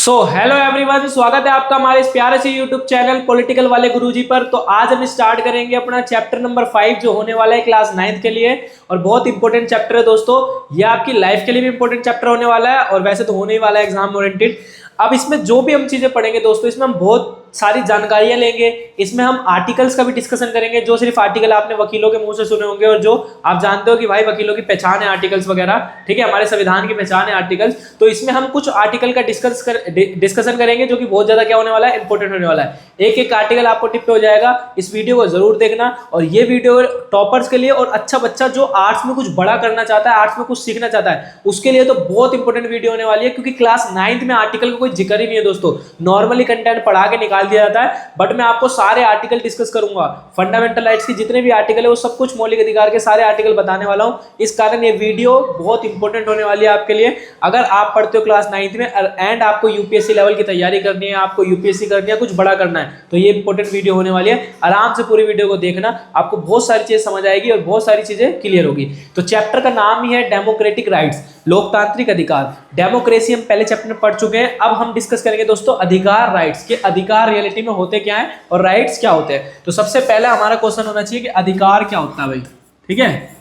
Hello everyone, स्वागत है आपका हमारे इस प्यारे से यूट्यूब चैनल पॉलिटिकल वाले गुरुजी पर। तो आज हम स्टार्ट करेंगे अपना चैप्टर नंबर 5 जो होने वाला है क्लास 9th के लिए। और बहुत इंपॉर्टेंट चैप्टर है दोस्तों, ये आपकी लाइफ के लिए भी इंपॉर्टेंट चैप्टर होने वाला है और वैसे तो होने ही वाला है एग्जाम ओरिएंटेड। अब इसमें जो भी हम चीजें पढ़ेंगे दोस्तों, इसमें हम बहुत सारी जानकारियां लेंगे। इसमें हम आर्टिकल्स का भी डिस्कशन करेंगे, जो सिर्फ आर्टिकल आपने वकीलों के मुंह से सुने होंगे और जो आप जानते हो कि भाई वकीलों की पहचान है आर्टिकल्स वगैरह, ठीक है, हमारे संविधान की पहचान है आर्टिकल्स। तो इसमें हम कुछ आर्टिकल का डिस्कशन करेंगे जो कि बहुत ज्यादा क्या होने वाला है, इंपॉर्टेंट होने वाला है। एक एक आर्टिकल आपको टिप पे हो जाएगा, इस वीडियो को जरूर देखना। और ये वीडियो टॉपर्स के लिए और अच्छा बच्चा जो आर्ट्स में कुछ बड़ा करना चाहता है, आर्ट्स में कुछ सीखना चाहता है, उसके लिए तो बहुत इंपॉर्टेंट वीडियो होने वाली है। क्योंकि क्लास 9th में आर्टिकल का कोई जिक्र ही नहीं है दोस्तों, नॉर्मली कंटेंट पढ़ा के निकाल दिया जाता है। बट मैं आपको सारे आर्टिकल डिस्कस करूंगा, फंडामेंटल राइट्स की जितने भी आर्टिकल है वो सब कुछ, मौलिक अधिकार के सारे आर्टिकल बताने वाला हूं। इस कारण ये वीडियो बहुत इंपॉर्टेंट होने वाली है आपके लिए। अगर आप पढ़ते हो क्लास 9th में एंड आपको यूपीएससी लेवल की तैयारी करनी है, आपको यूपीएससी करनी है, कुछ बड़ा करना है, तो ये इंपॉर्टेंट वीडियो होने वाली है। आराम से पूरी वीडियो को देखना, आपको बहुत सारी चीजें समझ आएगी और बहुत सारी चीजें क्लियर होगी। तो चैप्टर का नाम ही है डेमोक्रेटिक राइट्स, लोकतांत्रिक अधिकार। डेमोक्रेसी हम पहले चैप्टर में पढ़ चुके हैं। अब हम डिस्कस करेंगे दोस्तों अधिकार, राइट्स के। अधिकार रियलिटी में होते क्या है और राइट्स क्या होते हैं। तो सबसे पहला हमारा क्वेश्चन होना चाहिए कि अधिकार क्या होता है भाई, ठीक है।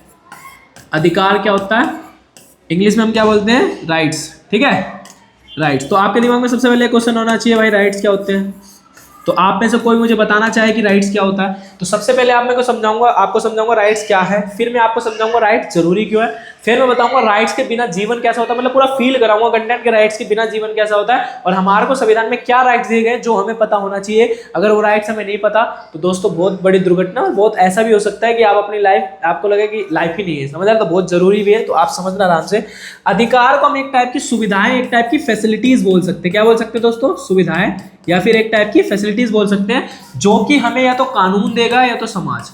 अधिकार क्या होता है, इंग्लिश में हम क्या बोलते हैं, राइट्स, ठीक है, राइट्स। तो आपके दिमाग में सबसे पहले क्वेश्चन होना चाहिए भाई राइट्स क्या होते हैं। तो आप में से कोई मुझे बताना चाहे कि राइट्स क्या होता है। तो सबसे पहले आपको समझाऊंगा राइट्स क्या है, फिर मैं आपको समझाऊंगा राइट्स जरूरी क्यों है, फिर मैं बताऊंगा राइट्स के बिना जीवन कैसा होता है, मतलब पूरा फील कराऊंगा कंटेंट के राइट्स के बिना जीवन कैसा होता है। और हमारे को संविधान में क्या राइट्स दिए गए जो हमें पता होना चाहिए। अगर वो राइट्स हमें नहीं पता तो दोस्तों बहुत बड़ी दुर्घटना, और बहुत ऐसा भी हो सकता है कि आप अपनी लाइफ, आपको लगे कि लाइफ ही नहीं है, समझ रहे, तो बहुत जरूरी भी है। तो आप समझना आराम से। अधिकार को हम एक टाइप की सुविधाएं, एक टाइप की फैसिलिटीज बोल सकते हैं। क्या बोल सकते हैं दोस्तों, सुविधाएं या फिर एक टाइप की फैसिलिटीज बोल सकते हैं, जो कि हमें या तो कानून देगा या तो समाज,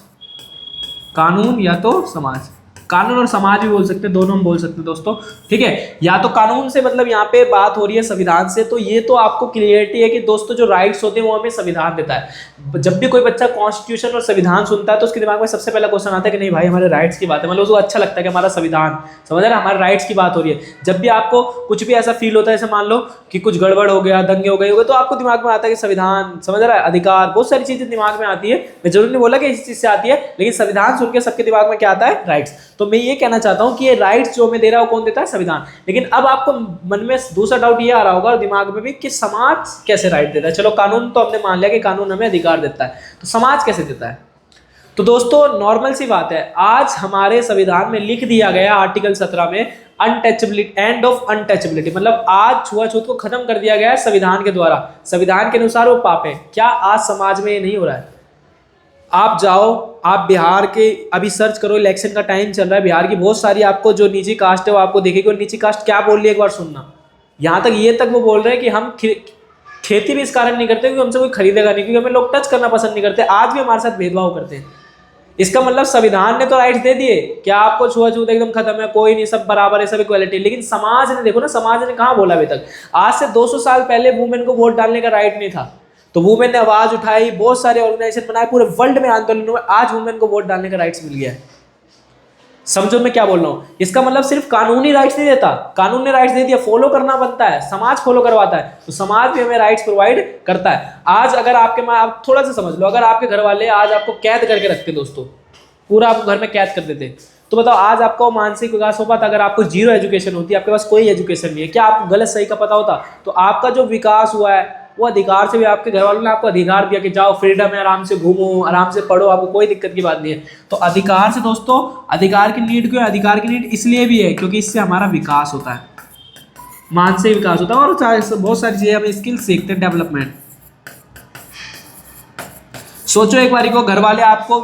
कानून या तो समाज, कानून और समाज भी बोल सकते हैं, दोनों हम बोल सकते हैं दोस्तों, ठीक है। या तो कानून से मतलब यहाँ पे बात हो रही है संविधान से, तो ये तो आपको क्लियरिटी है कि दोस्तों जो राइट्स होते हैं वो हमें संविधान देता है। जब भी कोई बच्चा कॉन्स्टिट्यूशन और संविधान सुनता है तो उसके दिमाग में सबसे पहला क्वेश्चन आता है कि नहीं भाई हमारे राइट्स की बात है, मतलब उसको अच्छा लगता है कि हमारा संविधान, समझ रहे हैं, हमारे राइट्स की बात हो रही है। जब भी आपको कुछ भी ऐसा फील होता है, जैसे मान लो कि कुछ गड़बड़ हो गया, दंगे हो गए, तो आपको दिमाग में आता है कि संविधान, समझ रहा है, अधिकार, बहुत सारी चीजें दिमाग में आती है। मैं जरूर नहीं बोला कि इस चीज से आती है, लेकिन संविधान सुन के सबके दिमाग में क्या आता है, राइट्स। तो मैं ये कहना चाहता हूं कि ये राइट्स जो हमें दे रहा है वो कौन देता है, संविधान। लेकिन अब आपको मन में दूसरा डाउट ये आ रहा होगा और दिमाग में भी कि समाज कैसे राइट देता है। चलो कानून तो हमने मान लिया कि कानून हमें अधिकार देता है, तो समाज कैसे देता है। तो दोस्तों नॉर्मल सी बात है, आज हमारे संविधान में लिख दिया गया आर्टिकल 17 में अनटचेबिलिटी, एंड ऑफ अनटचेबिलिटी, मतलब आज छुआछूत को खत्म कर दिया गया है संविधान के द्वारा। संविधान के अनुसार वो पाप है। क्या आज समाज में ये नहीं हो रहा है? आप जाओ, आप बिहार के अभी सर्च करो, इलेक्शन का टाइम चल रहा है, बिहार की बहुत सारी आपको जो निजी कास्ट है वो आपको देखेगी। और निजी कास्ट क्या बोल रही है एक बार सुनना, यहाँ तक ये तक वो बोल रहे हैं कि हम खेती भी इस कारण नहीं करते क्योंकि हमसे कोई खरीदेगा नहीं, क्योंकि हमें लोग टच करना पसंद नहीं करते। आज भी हमारे साथ भेदभाव करते हैं। इसका मतलब संविधान ने तो राइट्स दे दिए कि आपको छुआछूत एकदम खत्म है, कोई नहीं, सब बराबर है, सब इक्वालिटी। लेकिन समाज ने, देखो ना, समाज ने कहाँ बोला अभी तक। आज से 200 साल पहले वुमेन को वोट डालने का राइट नहीं था, तो वुमेन ने आवाज उठाई, बहुत सारे ऑर्गेनाइजेशन बनाए, पूरे वर्ल्ड में आंदोलन हुए, आज वुमेन को वोट डालने का राइट्स मिल गया है। समझो मैं क्या बोल रहा हूं। इसका मतलब सिर्फ कानूनी राइट्स नहीं देता, कानून ने राइट्स दे दिया, फॉलो करना बनता है, समाज फॉलो करवाता है, तो समाज भी हमें राइट्स प्रोवाइड करता है। आज अगर आपके, आप थोड़ा सा समझ लो, अगर आपके घर वाले आज आपको कैद करके रखते दोस्तों, पूरा आपको घर में कैद कर देते, तो बताओ आज आपका मानसिक विकास हो पाता? अगर आपको जीरो एजुकेशन होती, आपके पास कोई एजुकेशन नहीं है, क्या आपको गलत सही का पता होता? तो आपका जो विकास हुआ है वो अधिकार से भी, आपके घर वालों ने आपको अधिकार दिया कि जाओ फ्रीडम है, आराम से घूमो, आराम से पढ़ो, आपको कोई दिक्कत की बात नहीं है। तो अधिकार से दोस्तों, अधिकार की नीड क्यों है? अधिकार की नीड इसलिए भी है क्योंकि इससे हमारा विकास होता है, मानसिक विकास होता है, और बहुत सारी चीजें हम स्किल सीखते हैं, डेवलपमेंट। सोचो एक बार को, घर वाले आपको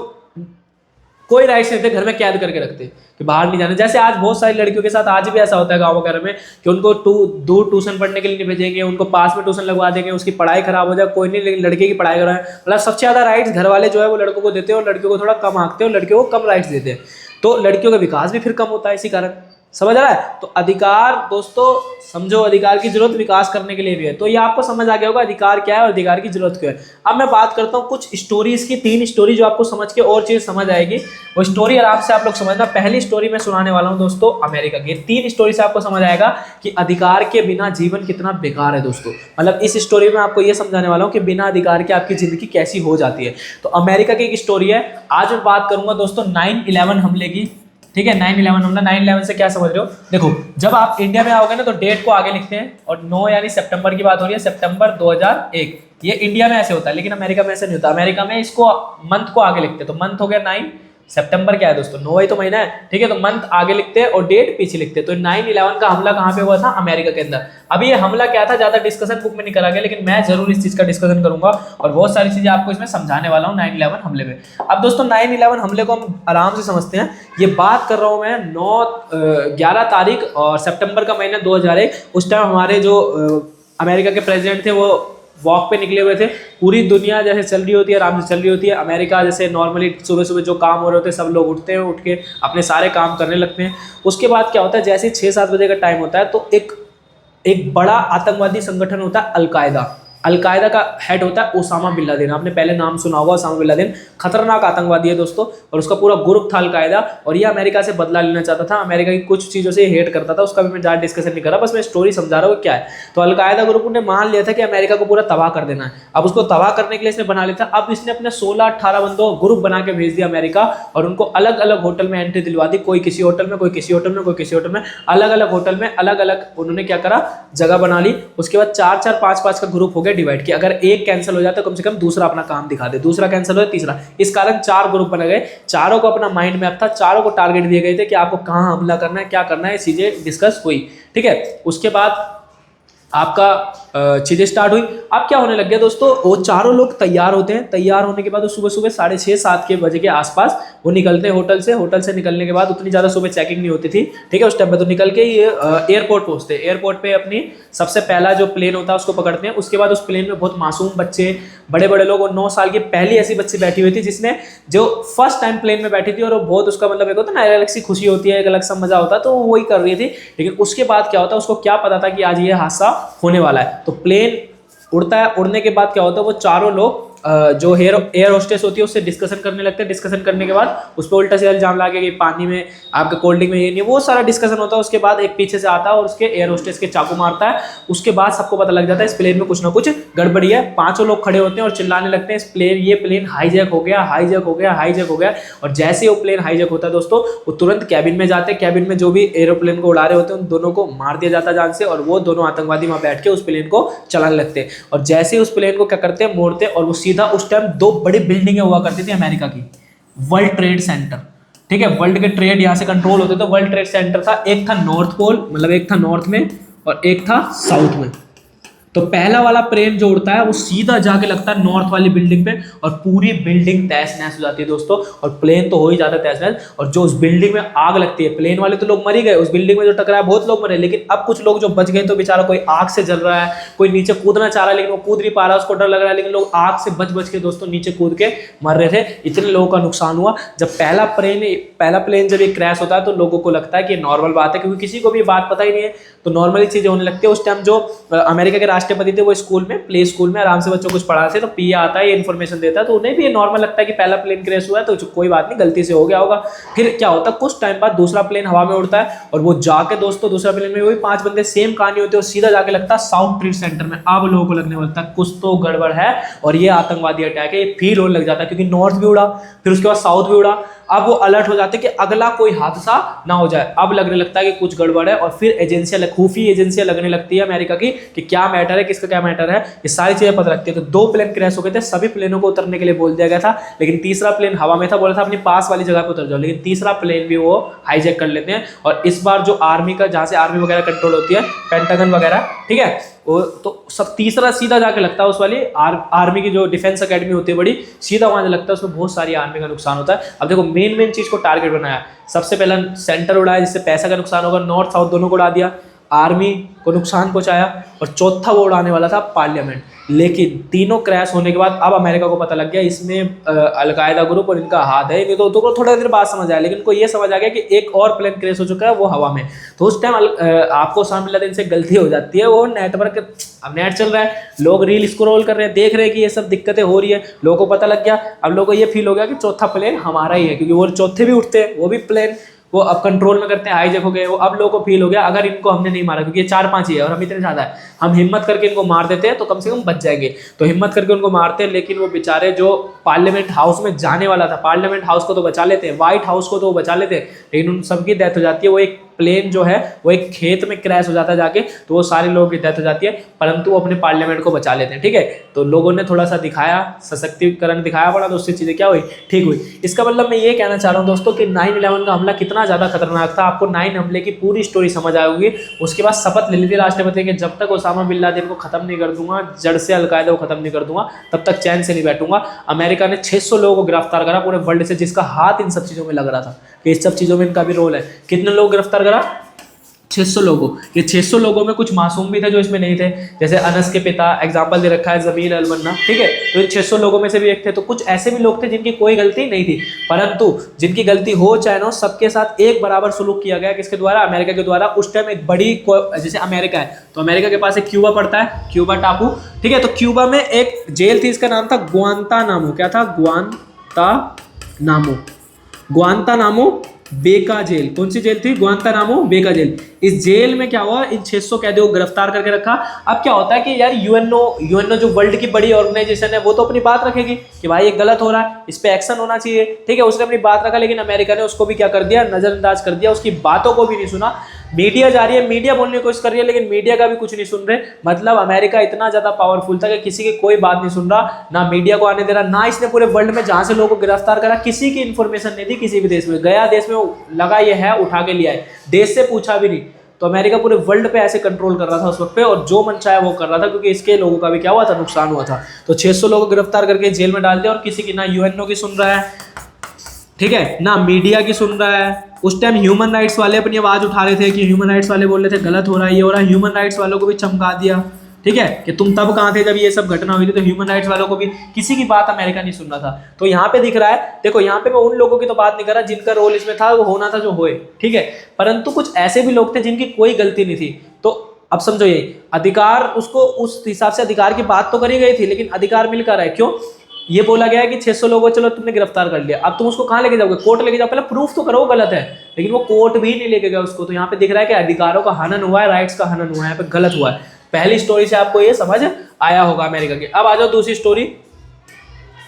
कोई राइट्स नहीं थे, घर में कैद करके रखते कि बाहर नहीं जाना। जैसे आज बहुत सारी लड़कियों के साथ आज भी ऐसा होता है गाँव वगैरह में कि उनको दूर ट्यूशन पढ़ने के लिए नहीं भेजेंगे, उनको पास में ट्यूशन लगवा देंगे, उसकी पढ़ाई खराब हो जाए, कोई नहीं, लेकिन लड़के की पढ़ाई कराएं। मतलब सबसे ज्यादा राइट्स घर वाले जो है वो लड़कों को देते हैं, और लड़कियों को थोड़ा कम आंकते हैं, और लड़कियों को कम राइट्स देते हैं। तो लड़कियों का विकास भी फिर कम होता है इसी कारण। समझ रहा है। तो अधिकार दोस्तों समझो, अधिकार की जरूरत विकास करने के लिए भी है। तो ये आपको समझ आ गया होगा अधिकार क्या है और अधिकार की जरूरत क्यों है। अब मैं बात करता हूँ कुछ स्टोरीज की, 3 स्टोरी जो आपको समझ के और चीज समझ आएगी। वो स्टोरी आराम से आप लोग समझना। पहली स्टोरी मैं सुनाने वाला हूँ दोस्तों अमेरिका की। 3 स्टोरी से आपको समझ आएगा कि अधिकार के बिना जीवन कितना बेकार है दोस्तों। मतलब इस स्टोरी में आपको ये समझाने वाला हूँ कि बिना अधिकार के आपकी जिंदगी कैसी हो जाती है। तो अमेरिका की एक स्टोरी है। आज मैं बात करूंगा दोस्तों 9/11 हमले की। ठीक है, 9/11 हमला। 9/11 से क्या समझ रहे हो? देखो, जब आप इंडिया में आओगे ना तो डेट को आगे लिखते हैं, और 9 यानी सितंबर की बात हो रही है, सितंबर 2001। ये इंडिया में ऐसे होता है, लेकिन अमेरिका में ऐसे नहीं होता। अमेरिका में इसको मंथ को आगे लिखते हैं। तो मंथ हो गया 9, सितंबर क्या है दोस्तों? 9 ही तो महीना है। ठीक है, तो मंथ आगे लिखते हैं और डेट पीछे लिखते हैं। तो 9/11 का हमला कहाँ पे हुआ था? अमेरिका के अंदर। अभी ये हमला क्या था ज्यादा डिस्कशन बुक में नहीं करा गया, लेकिन मैं जरूर इस चीज का डिस्कशन करूंगा और बहुत सारी चीजें आपको इसमें समझाने वाला हूँ 9/11 हमले में। अब दोस्तों 9/11 हमले को हम आराम से समझते हैं। ये बात कर रहा हूँ मैं 11 तारीख और सितंबर का महीना 2001। उस टाइम हमारे जो अमेरिका के प्रेसिडेंट थे वो वॉक पे निकले हुए थे। पूरी दुनिया जैसे चल रही होती है, आराम से चल रही होती है। अमेरिका जैसे नॉर्मली सुबह सुबह जो काम हो रहे होते हैं, सब लोग उठते हैं, उठ के अपने सारे काम करने लगते हैं। उसके बाद क्या होता है, जैसे 6-7 बजे का टाइम होता है तो एक बड़ा आतंकवादी संगठन होता है अलकायदा। अलकायदा का हेड होता है ओसामा बिन लादेन। आपने पहले नाम सुना होगा ओसामा बिन लादेन। खतरनाक आतंकवादी है दोस्तों, और उसका पूरा ग्रुप था अलकायदा, और ये अमेरिका से बदला लेना चाहता था। अमेरिका की कुछ चीज़ों से हेट करता था, उसका भी मैं ज़्यादा डिस्कशन नहीं कर रहा, बस मैं स्टोरी समझा रहा हूँ क्या है। तो अलकायदा ग्रुप ने मान लिया था कि अमेरिका को पूरा तबाह कर देना है। अब उसको तबाह करने के लिए इसने बना लिया था। अब इसने अपने 16-18 बंदों ग्रुप बना के भेज दिया अमेरिका, और उनको अलग अलग होटल में एंट्री दिलवा दी। कोई किसी होटल में, कोई किसी होटल में, कोई किसी होटल में, अलग अलग होटल में अलग अलग उन्होंने क्या करा, जगह बना ली। उसके बाद 4-4, 5-5 का ग्रुप हो गया डिवाइड किया। अगर एक कैंसिल हो जाता है, कम से कम दूसरा अपना काम दिखा दे, दूसरा कैंसिल हो जाए तीसरा। इस कारण 4 ग्रुप बने गए। चारों को अपना माइंड मैप था, चारों को टारगेट दिए गए थे कि आपको कहां हमला करना है, क्या करना है, चीजें डिस्कस हुई। ठीक है, उसके बाद आपका चीजें स्टार्ट हुई। अब क्या होने लग गया दोस्तों, वो चारों लोग तैयार होते हैं। तैयार होने के बाद वो सुबह सुबह 6:30-7 के बजे के आसपास वो निकलते हैं होटल से। होटल से निकलने के बाद उतनी ज्यादा सुबह चेकिंग नहीं होती थी, ठीक है, उस टाइम पे। तो निकल के ये एयरपोर्ट पहुंचते हैं। एयरपोर्ट पे अपनी सबसे पहला जो प्लेन होता है उसको पकड़ते हैं। उसके बाद उस प्लेन में बहुत मासूम बच्चे, बड़े बड़े लोग, और 9 साल की पहली ऐसी बच्ची बैठी हुई थी जिसने जो फर्स्ट टाइम प्लेन में बैठी थी, और वो बहुत उसका मतलब एक होता है ना, अलग सी खुशी होती है, एक अलग सा मजा होता है, तो वो वही कर रही थी। लेकिन उसके बाद क्या होता है, उसको क्या पता था कि आज ये हादसा होने वाला है। तो प्लेन उड़ता है। उड़ने के बाद क्या होता है, वो चारों लोग जो एयर होस्टेस होती है उससे डिस्कशन करने लगते हैं। डिस्कशन करने के बाद उस पर उल्टा सीधा इल्जाम लगा कि पानी में, आपके कोल्ड ड्रिंक में ये नहीं, वो सारा डिस्कशन होता है। उसके बाद एक पीछे से आता है और उसके एयर होस्टेस के चाकू मारता है। उसके बाद सबको पता लग जाता है इस प्लेन में कुछ ना कुछ गड़बड़ी है। 5 लोग खड़े होते हैं और चिल्लाने लगते हैं ये प्लेन हाईजैक हो गया, हाईजैक हो गया, हाईजैक हो गया। और जैसे वो प्लेन हाईजैक होता है दोस्तों, वो तुरंत कैबिन में जाते हैं। कैबिन में जो भी एरोप्लेन को उड़ा रहे होते हैं उन दोनों को मार दिया जाता है जान से, और वो दोनों आतंकवादी वहां बैठ के उस प्लेन को चलाने लगते हैं। और जैसे ही उस प्लेन को क्या करते हैं, मोड़ते हैं, और वो सीधा उस टाइम 2 बड़ी बिल्डिंगें हुआ करती थी अमेरिका की। वर्ल्ड ट्रेड सेंटर, ठीक है, वर्ल्ड के ट्रेड यहां से कंट्रोल होते थे। वर्ल्ड ट्रेड सेंटर था, एक था नॉर्थ पोल, मतलब एक था नॉर्थ में और एक था साउथ में। तो पहला वाला प्लेन जो उड़ता है वो सीधा जाके लगता है नॉर्थ वाली बिल्डिंग पे, और पूरी बिल्डिंग तहस नहस हो जाती है दोस्तों। और प्लेन तो हो ही जाता है तहस नहस, और जो उस बिल्डिंग में आग लगती है, प्लेन वाले तो लोग मर ही गए, उस बिल्डिंग में जो टकराया बहुत लोग मरे, लेकिन अब कुछ लोग जो बच गए तो बेचारा कोई आग से जल रहा है, कोई नीचे कूदना चाह रहा है लेकिन वो कूद नहीं पा रहा, उसको डर लग रहा है, लेकिन लोग आग से बच बच के दोस्तों नीचे कूद के मर रहे थे। इतने लोगों का नुकसान हुआ। जब पहला प्लेन जब ये क्रैश होता है तो लोगों को लगता है कि नॉर्मल बात है, क्योंकि किसी को भी बात पता ही नहीं है, तो नॉर्मली चीजें होने लगती है। उस टाइम जो अमेरिका के राष्ट्रपति थे वो स्कूल में, प्ले स्कूल में आराम से बच्चों को कुछ पढ़ाते थे, तो पीए आता है, ये इन्फॉर्मेशन देता है, तो उन्हें भी ये नॉर्मल लगता है कि पहला प्लेन क्रैश हुआ है तो कोई बात नहीं, गलती से हो गया होगा। फिर क्या होता है, कुछ टाइम बाद दूसरा प्लेन हवा में उड़ता है, और वो जाके दोस्तों दूसरा प्लेन में वही 5 बंदे, सेम कहानी होती है, और सीधा जाके लगता है साउथ ट्रेड सेंटर में। अब लोगों को लगने लगता है कुछ तो गड़बड़ है और ये आतंकवादी अटैक है, ये फील होने लग जाता है, क्योंकि नॉर्थ भी उड़ा, फिर उसके बाद साउथ भी उड़ा। अब वो अलर्ट हो जाते हैं कि अगला कोई हादसा ना हो जाए। अब लगने लगता है कि कुछ गड़बड़ है, और फिर एजेंसियां, खुफी एजेंसियां लगने लगती है अमेरिका की कि क्या मैटर है, किसका क्या मैटर है, ये सारी चीजें पता लगती है। तो 2 प्लेन क्रैश हो गए थे, सभी प्लेनों को उतरने के लिए बोल दिया गया था, लेकिन तीसरा प्लेन हवा में था, बोला था अपनी पास वाली जगह पे उतर जाओ, लेकिन तीसरा प्लेन भी वो हाईजैक कर लेते हैं। और इस बार जो आर्मी का, जहां से आर्मी वगैरह कंट्रोल होती है, पेंटागन वगैरह, ठीक है, वो तो सब तीसरा सीधा जाके लगता है उस वाली आर्मी की जो डिफेंस एकेडमी होती है बड़ी, सीधा वहां लगता है, उसमें बहुत सारी आर्मी का नुकसान होता है। अब देखो मेन चीज को टारगेट बनाया, सबसे पहला सेंटर उड़ाया जिससे पैसा का नुकसान होगा, नॉर्थ साउथ दोनों को उड़ा दिया, आर्मी को नुकसान पहुंचाया, और चौथा वो उड़ाने वाला था पार्लियामेंट। लेकिन तीनों क्रैश होने के बाद अब अमेरिका को पता लग गया इसमें अलकायदा ग्रुप और इनका हाथ है, नहीं तो थोड़ा देर बाद समझ आया, लेकिन इनको ये समझ आ गया कि एक और प्लेन क्रैश हो चुका है, वो हवा में। तो उस टाइम आपको ओसामा बिन लादेन से गलती हो जाती है, वो नेटवर्क, अब नेट चल रहा है, लोग रील स्क्रॉल कर रहे हैं, देख रहे हैं कि ये सब दिक्कतें हो रही है, लोगों को पता लग गया। अब लोगों को ये फील हो गया कि चौथा प्लेन हमारा ही है, क्योंकि वो चौथे भी उठते हैं, वो भी प्लेन वो अब कंट्रोल में करते हैं, हाईजैक हो गए वो। अब लोगों को फील हो गया अगर इनको हमने नहीं मारा, क्योंकि ये 4-5 ही है और हम इतने ज्यादा है, हम हिम्मत करके इनको मार देते हैं तो कम से कम बच जाएंगे। तो हिम्मत करके उनको मारते हैं, लेकिन वो बेचारे जो पार्लियामेंट हाउस में जाने वाला था, पार्लियामेंट हाउस को तो बचा लेते हैं, व्हाइट हाउस को तो वो बचा लेते हैं, लेकिन उन सबकी डेथ हो जाती है। वो एक प्लेन जो है वो एक खेत में क्रैश हो जाता है जाके, तो वो सारे लोगों की डेथ हो जाती है, परंतु वो अपने पार्लियामेंट को बचा लेते हैं। ठीक है, तो लोगों ने थोड़ा सा दिखाया, सशक्तिकरण दिखाया पड़ा, तो उससे चीजें क्या हुई, ठीक हुई। इसका मतलब मैं ये कहना चाह रहा हूँ दोस्तों कि 9/11 का हमला कितना ज्यादा खतरनाक था। आपको 9 हमले की पूरी स्टोरी समझ आएगी। उसके बाद शपथ ले ली थी राष्ट्रपति कि जब तक ओसामा बिन लादेन को खत्म नहीं कर दूंगा, जड़ से अलकायदा को खत्म नहीं कर दूंगा, तब तक चैन से नहीं बैठूंगा। अमेरिका ने 600 लोगों को गिरफ्तार करा पूरे वर्ल्ड से, जिसका हाथ इन सब चीजों में लग रहा था कि इस सब चीजों में इनका भी रोल है। कितने लोग गिरफ्तार करा, 600 लोगों। ये 600 लोगों में कुछ मासूम भी थे जो इसमें नहीं थे, जैसे अनस के पिता, एग्जाम्पल दे रखा है जमील अल-बन्ना, ठीक है, तो इन 600 लोगों में से भी एक थे। तो कुछ ऐसे भी लोग थे जिनकी कोई गलती नहीं थी, परंतु जिनकी गलती हो चाहे ना, सबके साथ एक बराबर सुलूक किया गया। किसके द्वारा, अमेरिका के द्वारा। उस टाइम एक बड़ी, जैसे अमेरिका है तो अमेरिका के पास एक क्यूबा पड़ता है, क्यूबा टापू, ठीक है, तो क्यूबा में एक जेल थी, इसका नाम था ग्वांतानामो। क्या था, ग्वांतानामो बे का जेल। कौन सी जेल थी, ग्वांतानामो बे का जेल। इस जेल में क्या हुआ, इन 600 कैदियों को गिरफ्तार करके रखा। अब क्या होता है कि यार यूएनओ जो वर्ल्ड की बड़ी ऑर्गेनाइजेशन है, वो तो अपनी बात रखेगी कि भाई ये गलत हो रहा है, इस पे एक्शन होना चाहिए, ठीक है, उसने अपनी बात रखा। लेकिन अमेरिका ने उसको भी क्या कर दिया, नजरअंदाज कर दिया, उसकी बातों को भी नहीं सुना। मीडिया जा रही है, मीडिया बोलने की कोशिश कर रही है, लेकिन मीडिया का भी कुछ नहीं सुन रहे। मतलब अमेरिका इतना ज्यादा पावरफुल था कि किसी की कोई बात नहीं सुन रहा, ना मीडिया को आने दे रहा, ना इसने पूरे वर्ल्ड में जहां से लोगों को गिरफ्तार करा किसी की इंफॉर्मेशन नहीं दी। किसी भी देश में गया, देश में लगा ये है, उठा के लिया है, देश से पूछा भी नहीं। तो अमेरिका पूरे वर्ल्ड पे ऐसे कंट्रोल कर रहा था उस वक्त पे, और जो मन चाहे वो कर रहा था, क्योंकि इसके लोगों का भी क्या हुआ था, नुकसान हुआ था। तो 600 लोगों को गिरफ्तार करके जेल में डाल दिया, और किसी की ना यूएनओ की सुन रहा है, ठीक है, ना मीडिया की सुन रहा है। उस टाइम ह्यूमन राइट्स वाले अपनी आवाज उठा रहे थे कि ह्यूमन राइट्स वाले बोल रहे थे गलत हो रहा है, ये हो रहा है, ह्यूमन राइट्स वालों को भी चमका दिया, ठीक है, कि तुम तब कहाँ थे जब ये सब घटना हुई थी। तो ह्यूमन राइट्स वालों को भी, किसी की बात अमेरिका नहीं सुन रहा था। तो यहाँ पे दिख रहा है, देखो यहाँ पे मैं उन लोगों की तो बात नहीं कर रहा जिनका रोल इसमें था, वो होना था जो होए, ठीक है, परंतु कुछ ऐसे भी लोग थे जिनकी कोई गलती नहीं थी। तो अब समझो, ये अधिकार, उसको उस हिसाब से अधिकार की बात तो करी गई थी, लेकिन अधिकार मिलकर है क्यों, ये बोला गया है कि 600 लोगों को चलो तुमने गिरफ्तार कर लिया, अब तुम उसको कहाँ लेके जाओगे, कोर्ट लेके जाओ, पहले प्रूफ तो करो गलत है, लेकिन वो कोर्ट भी नहीं लेके गया उसको। तो यहाँ पे दिख रहा है कि अधिकारों का हनन हुआ है, राइट्स का हनन हुआ है, यहाँ पे गलत हुआ है। पहली स्टोरी से आपको ये समझ आया होगा अमेरिका की। अब आ जाओ दूसरी स्टोरी।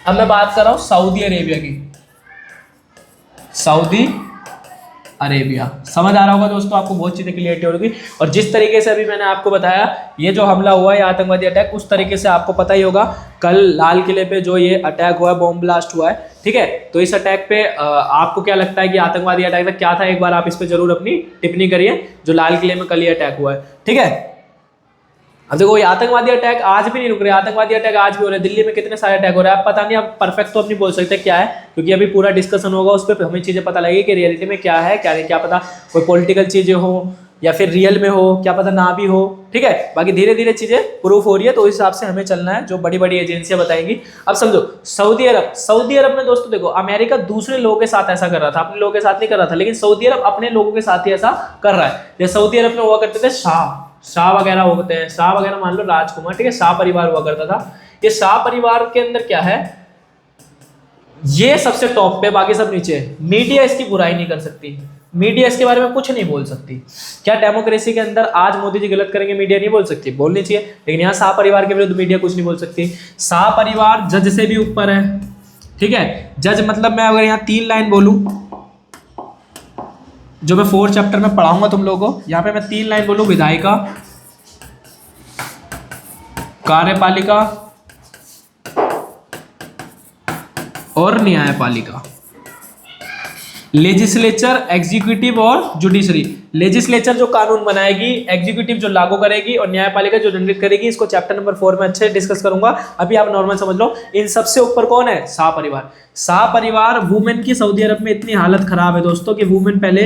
अब मैं बात कर रहा हूं सऊदी अरेबिया की। सऊदी अरेबिया, समझ आ रहा होगा दोस्तों, आपको बहुत चीजें क्लियर होगी। और जिस तरीके से अभी मैंने आपको बताया, ये जो हमला हुआ है आतंकवादी अटैक, उस तरीके से आपको पता ही होगा कल लाल किले पे जो ये अटैक हुआ है, बॉम्ब ब्लास्ट हुआ है, ठीक है। तो इस अटैक पे आपको क्या लगता है कि आतंकवादी अटैक था, क्या था, एक बार आप इस पे जरूर अपनी टिप्पणी करिए, जो लाल किले में कल ये अटैक हुआ है, ठीक है। अब देखो, ये आतंकवादी अटैक आज भी नहीं रुक रहे, आतंकवादी अटैक आज भी हो रहे हैं। दिल्ली में कितने सारे अटैक हो रहे हैं, आप पता नहीं, आप परफेक्ट तो अपनी बोल सकते क्या है, क्योंकि अभी पूरा डिस्कशन होगा, उस पर हमें चीजें पता लगेगी कि रियलिटी में क्या है क्या नहीं। क्या पता कोई पॉलिटिकल चीजें हो या फिर रियल में हो, क्या पता ना भी हो, ठीक है। बाकी धीरे धीरे चीजें प्रूफ हो रही है, तो उस हिसाब से हमें चलना है, जो बड़ी बड़ी एजेंसियां बताएंगी। अब समझो सऊदी अरब, सऊदी अरब में दोस्तों देखो, अमेरिका दूसरे लोगों के साथ ऐसा कर रहा था, अपने लोगों के साथ नहीं कर रहा था, लेकिन सऊदी अरब अपने लोगों के साथ ही ऐसा कर रहा है। जैसे सऊदी अरब में हुआ करते थे शाह वगैरह होते हैं, शाह वगैरह मान लो राजकुमार, ठीक है, शाह परिवार हुआ करता था। ये शाह परिवार के अंदर क्या है, ये सबसे टॉप पे, बाकी सब नीचे है। मीडिया इसकी बुराई नहीं कर सकती, मीडिया इसके बारे में कुछ नहीं बोल सकती। क्या डेमोक्रेसी के अंदर आज मोदी जी गलत करेंगे, मीडिया नहीं बोल सकती, बोलनी चाहिए, लेकिन यहाँ शाह परिवार के विरुद्ध मीडिया कुछ नहीं बोल सकती। शाह परिवार जज से भी ऊपर है, ठीक है। जज मतलब मैं अगर यहाँ 3 लाइन बोलूं, जो मैं 4 चैप्टर में पढ़ाऊंगा तुम लोगों को, यहाँ पे मैं 3 लाइन बोलूं, विधायिका, कार्यपालिका और न्यायपालिका, लेजिस्लेचर, एग्जीक्यूटिव और जुडिशरी। लेजिस्लेचर जो कानून बनाएगी, एग्जीक्यूटिव जो लागू करेगी, और न्यायपालिका जो दंडित करेगी। इसको चैप्टर नंबर 4 में अच्छे डिस्कस करूंगा, अभी आप नॉर्मल समझ लो। इन सबसे ऊपर कौन है, शाह परिवार। शाह परिवार, वुमेन की सऊदी अरब में इतनी हालत खराब है दोस्तों कि वुमेन पहले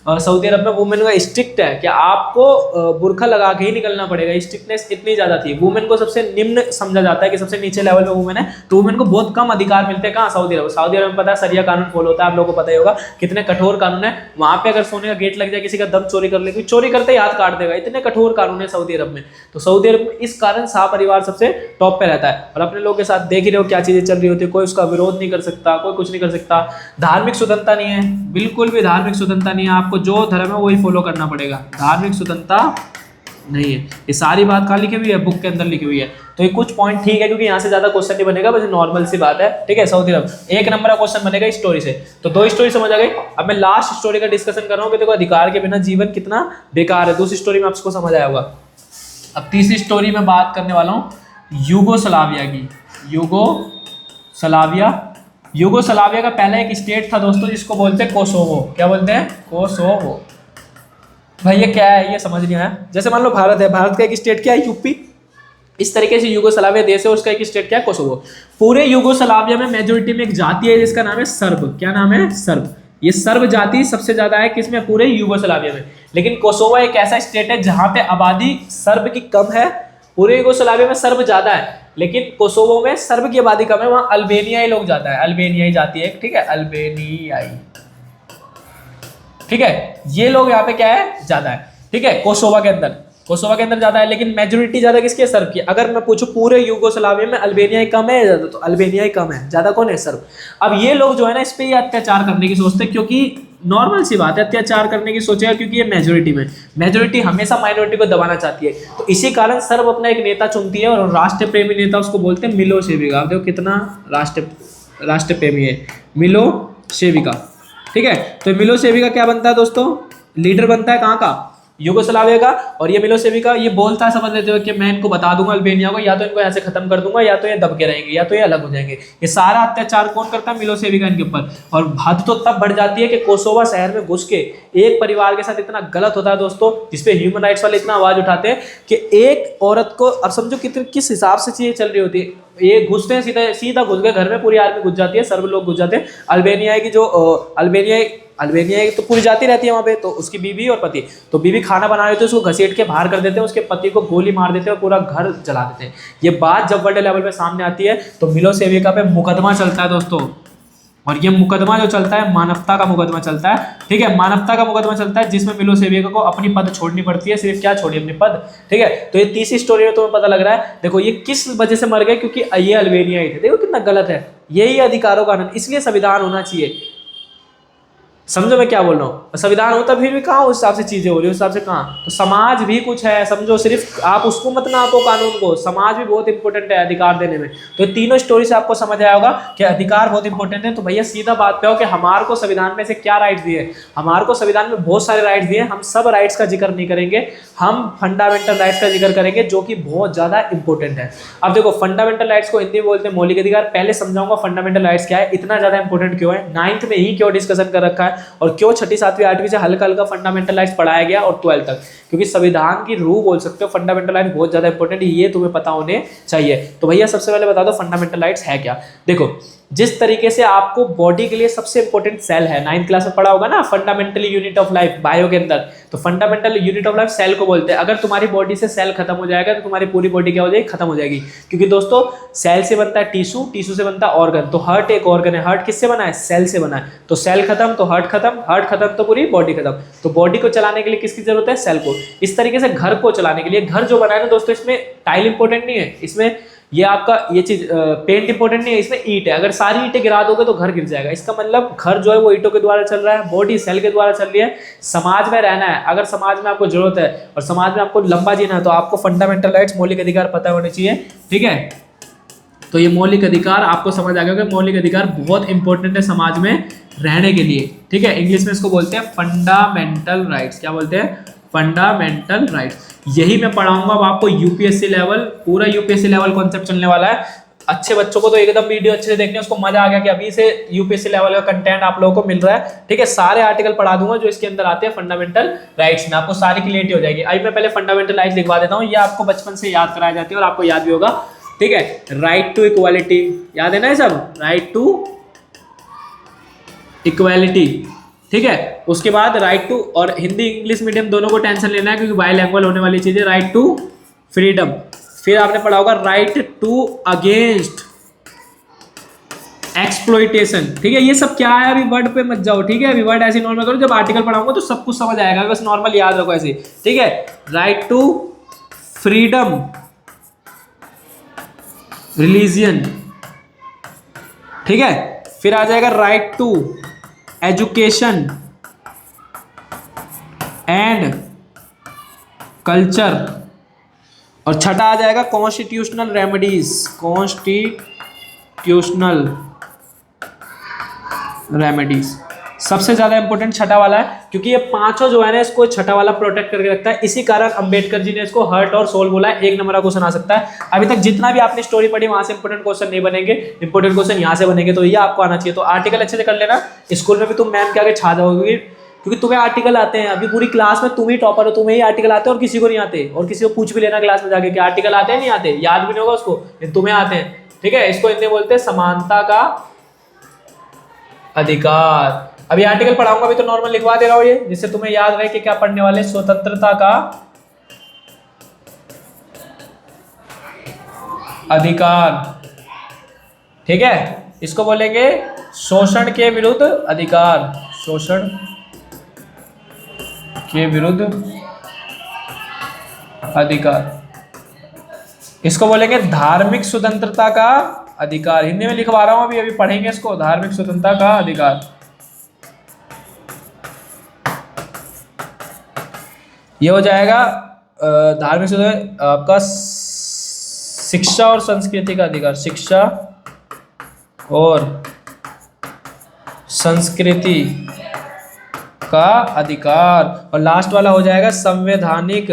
सऊदी अरब में वुमेन का स्ट्रिक्ट है कि आपको बुर्का लगा के ही निकलना पड़ेगा। स्ट्रिक्टनेस इतनी ज्यादा थी, वुमेन को सबसे निम्न समझा जाता है कि सबसे नीचे लेवल में वुमेन है, तो वुमेन को बहुत कम अधिकार मिलते हैं। कहाँ? सऊदी अरब। सऊदी अरब में पता है शरिया कानून फॉलो होता है, आप लोगों को पता ही होगा कितने कठोर कानून है वहां पे। अगर सोने का गेट लग जाए, किसी का दम चोरी कर ले, चोरी करते ही हाथ काट देगा, इतने कठोर कानून है सऊदी अरब में। तो सऊदी अरब में इस कारण शाह परिवार सबसे टॉप पे रहता है, और अपने लोगों के साथ देख ही रहे हो क्या चीजें चल रही होती है, कोई उसका विरोध नहीं कर सकता, कोई कुछ नहीं कर सकता। धार्मिक स्वतंत्रता नहीं है, बिल्कुल भी धार्मिक स्वतंत्रता नहीं है, आपको जो धर्म है वही फॉलो करना पड़ेगा, धार्मिक स्वतंत्रता नहीं है। ये सारी बात कहाँ लिखी हुई है? बुक के अंदर लिखी हुई है। तो ये कुछ पॉइंट ठीक है, क्योंकि यहाँ से ज्यादा क्वेश्चन नहीं बनेगा, बस नॉर्मल सी बात है, ठीक है। सऊदी अरब 1 नंबर का क्वेश्चन बनेगा स्टोरी से। तो 2 स्टोरी समझ आ गई। अब मैं लास्ट स्टोरी का डिस्कशन कर रहा हूँ कि देखो अधिकार के बिना जीवन कितना बेकार है। दूसरी स्टोरी में आपको समझ आया होगा। अब तीसरी स्टोरी में बात करने वाला हूँ यूगोस्लाविया की। यूगोस्लाविया का पहला एक स्टेट था दोस्तों, जिसको बोलते हैं कोसोवो। क्या बोलते हैं? कोसोवो। भाई ये क्या है, ये समझ नहीं आया। जैसे मान लो भारत है, भारत का एक स्टेट क्या है? यूपी। इस तरीके से यूगोस्लाविया देश है, उसका एक स्टेट क्या है? कोसोवो। पूरे यूगोस्लाविया में मेजोरिटी में एक जाति है जिसका नाम है सर्ब। क्या नाम है? सर्ब। ये सर्ब जाति सबसे ज्यादा है किसमें? पूरे यूगोस्लाविया में। लेकिन कोसोवो एक ऐसा स्टेट है जहां पे आबादी सर्ब की कम है। पूरे यूगोस्लाविया में सर्ब ज्यादा है, लेकिन कोसोवो में सर्ब की आबादी कम है, वहां अल्बेनियाई लोग ज्यादा है। अल्बेनियाई जाति है, ठीक है, अल्बेनियाई, ठीक है। ये लोग यहाँ पे क्या है? ज्यादा है, ठीक है। कोसोवा के अंदर ज्यादा है, लेकिन मेजोरिटी ज्यादा किसकी है? सर्ब की। अगर मैं पूछूं पूरे यूगोस्लाविया में अल्बेनियाई कम है ज्यादा, तो अल्बेनियाई कम है, ज्यादा कौन है? सर्ब। अब ये लोग जो है ना, इस पे ये अत्याचार करने की सोचते हैं, क्योंकि नॉर्मल सी बात है, अत्याचार करने की सोचेगा, क्योंकि ये मेजोरिटी हमेशा माइनॉरिटी को दबाना चाहती है। तो इसी कारण सर्ब अपना एक नेता चुनती है, और राष्ट्र प्रेमी नेता उसको बोलते हैं मिलोसेविक। आप देखो कितना राष्ट्र प्रेमी है, मिलोसेविक, ठीक है। तो मिलोसेविक क्या बनता है दोस्तों? लीडर बनता है कहाँ का? यूगोस्लाविया का। और ये मिलोसेविक ये बोलता है, समझ लेते हो, कि मैं इनको बता दूंगा अल्बेनिया को, या तो इनको यहाँ से खत्म कर दूंगा, या तो ये दब के रहेंगे, या तो ये अलग हो जाएंगे। ये सारा अत्याचार कौन करता है? मिलोसेविक इनके ऊपर। और हद तो तब बढ़ जाती है कि कोसोवा शहर में घुस के एक परिवार के साथ इतना गलत होता है दोस्तों, जिसपे ह्यूमन राइट्स वाले इतना आवाज उठाते हैं कि एक औरत को, अब समझो किस हिसाब से चीजें चल रही होती है। ये घुसते हैं, सीधा घुस गए घर में, पूरी आर्मी घुस जाती है, सर्ब लोग घुस जाते हैं। अल्बेनिया की जो अल्बेनिया तो पूरी जाती रहती है वहाँ पे, तो उसकी बीवी और पति, तो बीवी खाना बना रहे थे, उसको घसीट के बाहर कर देते हैं, उसके पति को गोली मार देते हैं और पूरा घर जला देते हैं। ये बात जब वर्ल्ड लेवल पे सामने आती है, तो मिलोसेविक पे मुकदमा चलता है दोस्तों। और ये मुकदमा जो चलता है, मानवता का मुकदमा चलता है, ठीक है, मानवता का मुकदमा चलता है, जिसमें मिलोसेविक को अपनी पद छोड़नी पड़ती है। सिर्फ क्या छोड़ी? अपनी पद, ठीक है। तो ये तीसरी स्टोरी में तुम्हें पता लग रहा है, देखो ये किस वजह से मर गए, क्योंकि ये अल्बेनियाई थे। देखो कितना गलत है, यही अधिकारों का आनंद, इसलिए संविधान होना चाहिए। समझो मैं क्या बोल रहा हूँ? संविधान होता फिर भी कहाँ उस हिसाब से चीजें हो रही है, उस हिसाब से कहाँ? तो समाज भी कुछ है, समझो, सिर्फ आप उसको मत ना आपो कानून को, समाज भी बहुत इंपॉर्टेंट है अधिकार देने में। तो तीनों स्टोरी से आपको समझ आया होगा कि अधिकार बहुत इंपॉर्टेंट है। तो भैया सीधा बात पे हो कि हमारे को संविधान में से क्या राइट्स दिए? हमारे को संविधान में बहुत सारे राइट्स दिए, हम सब राइट्स का जिक्र नहीं करेंगे, हम फंडामेंटल राइट्स का जिक्र करेंगे, जो कि बहुत ज्यादा इंपॉर्टेंट है। अब देखो फंडामेंटल राइट्स को हिंदी में बोलते हैं मौलिक अधिकार। पहले समझाऊंगा फंडामेंटल राइट्स क्या है, इतना ज्यादा इंपॉर्टेंट क्यों है, 9th में ही क्यों डिस्कशन कर रखा है, और क्यों 6ठी 7वीं 8वीं से हल्का हल्का फंडामेंटल राइट्स पढ़ाया गया और 12th तक, क्योंकि संविधान की रूह बोल सकते हो, फंडामेंटल राइट्स बहुत ज्यादा इंपॉर्टेंट है, ये तुम्हें पता होने चाहिए। तो भैया सबसे पहले बता दो फंडामेंटल राइट्स है क्या। देखो जिस तरीके से आपको बॉडी के लिए सबसे इंपॉर्टेंट सेल है, 9th क्लास में पढ़ा होगा ना, fundamental unit of life bio के अंदर, तो fundamental unit of life cell को बोलते हैं। अगर तुम्हारी बॉडी से सेल खत्म हो जाएगा तो तुम्हारी पूरी बॉडी क्या हो जाएगी? खत्म हो जाएगी। क्योंकि दोस्तों सेल से बनता है टिश्यू, टिश्यू से बनता है ऑर्गन। तो हार्ट एक ऑर्गन है, हार्ट किससे बना है? सेल से बना है। तो सेल खत्म तो हार्ट खत्म, हार्ट खत्म तो पूरी बॉडी खत्म। तो बॉडी को चलाने के लिए किसकी जरूरत है? सेल को। इस तरीके से घर को चलाने के लिए, घर जो बना है ना दोस्तों, इसमें टाइल इंपॉर्टेंट नहीं है, इसमें ये आपका ये चीज पेंट इंपॉर्टेंट नहीं है, इसमें ईंट है। अगर सारी ईंटें गिरा दोगे तो घर गिर जाएगा। इसका मतलब घर जो है वो ईंटों के द्वारा चल रहा है, बॉडी सेल के द्वारा चल रही है। समाज में रहना है, अगर समाज में आपको जरूरत है और समाज में आपको लंबा जीना है, तो आपको फंडामेंटल राइट्स मौलिक अधिकार पता होने चाहिए, ठीक है। तो ये मौलिक अधिकार आपको समझ आ गया कि मौलिक अधिकार बहुत इंपॉर्टेंट है समाज में रहने के लिए, ठीक है। इंग्लिश में इसको बोलते हैं फंडामेंटल राइट्स। क्या बोलते हैं? Fundamental rights. यही मैं पढ़ाऊंगा अब आपको यूपीएससी लेवल, पूरा यूपीएससी लेवल कॉन्सेप्ट चलने वाला है। अच्छे बच्चों को तो एकदम वीडियो अच्छे से देखने, उसको मजा आ गया कि अभी से यूपीएससी लेवल का कंटेंट आप लोगों को मिल रहा है, ठीक है। सारे आर्टिकल पढ़ा दूंगा जो इसके अंदर आते हैं फंडामेंटल राइट्स में, आपको सारी क्लियरिटी हो जाएगी। अभी मैं पहले फंडामेंटल राइट्स लिखवा देता हूँ, ये आपको बचपन से याद कराया जाती है और आपको याद भी होगा, ठीक है। राइट टू इक्वालिटी, याद है ना ये सब? राइट टू इक्वालिटी, ठीक है। उसके बाद राइट टू, और हिंदी इंग्लिश मीडियम दोनों को टेंशन लेना है क्योंकि बाइलैंग्वेज होने वाली चीज है। राइट टू फ्रीडम, फिर आपने पढ़ा होगा राइट टू अगेंस्ट एक्सप्लॉइटेशन, ठीक है। ये सब क्या है, अभी वर्ड पे मत जाओ, ठीक है। अभी वर्ड ऐसे नॉर्मल करो, जब आर्टिकल पढ़ाऊंगा तो सब कुछ समझ आएगा, बस नॉर्मल याद रखो ऐसे, ठीक है। राइट टू फ्रीडम रिलीजियन, ठीक है। फिर आ जाएगा right to education and culture, और छठा आ जाएगा कॉन्स्टिट्यूशनल रेमेडीज, कॉन्स्टिट्यूशनल रेमेडीज। सबसे ज्यादा इंपॉर्टेंट छठा वाला है, क्योंकि ये पांचों जो है ना इसको छठा वाला प्रोटेक्ट करके रखता है। इसी कारण अंबेडकर जी ने इसको हर्ट और सोल बोला है। एक नंबर का क्वेश्चन आ सकता है। अभी तक जितना भी आपने स्टोरी पढ़ी वहां से इंपॉर्टेंट क्वेश्चन नहीं बनेंगे, इंपॉर्टेंट क्वेश्चन यहाँ से बनेंगे, तो ये आपको आना चाहिए। तो आर्टिकल अच्छे से कर लेना, स्कूल में भी तुम मैम के आगे छा जाओगे, क्योंकि तुम्हें आर्टिकल आते हैं। अभी पूरी क्लास में तुम ही टॉपर हो, तुम्हें ही आर्टिकल आते हैं और किसी को नहीं आते। और किसी को पूछ भी लेना क्लास में जाके कि आर्टिकल आते हैं नहीं आते, याद भी नहीं होगा उसको, तुम्हें आते हैं, ठीक है। इसको हिंदी बोलते हैं समानता का अधिकार। अभी आर्टिकल पढ़ाऊंगा, अभी तो नॉर्मल लिखवा दे रहा हूं ये, जिससे तुम्हें याद रहे कि क्या पढ़ने वाले। स्वतंत्रता का अधिकार, ठीक है। इसको बोलेंगे शोषण के विरुद्ध अधिकार, शोषण के विरुद्ध अधिकार। इसको बोलेंगे धार्मिक स्वतंत्रता का अधिकार। हिंदी में लिखवा रहा हूं, अभी अभी पढ़ेंगे इसको, धार्मिक स्वतंत्रता का अधिकार। ये हो जाएगा धार्मिक स्वतंत्रता, आपका शिक्षा और संस्कृति का अधिकार, शिक्षा और संस्कृति का अधिकार। और लास्ट वाला हो जाएगा संवैधानिक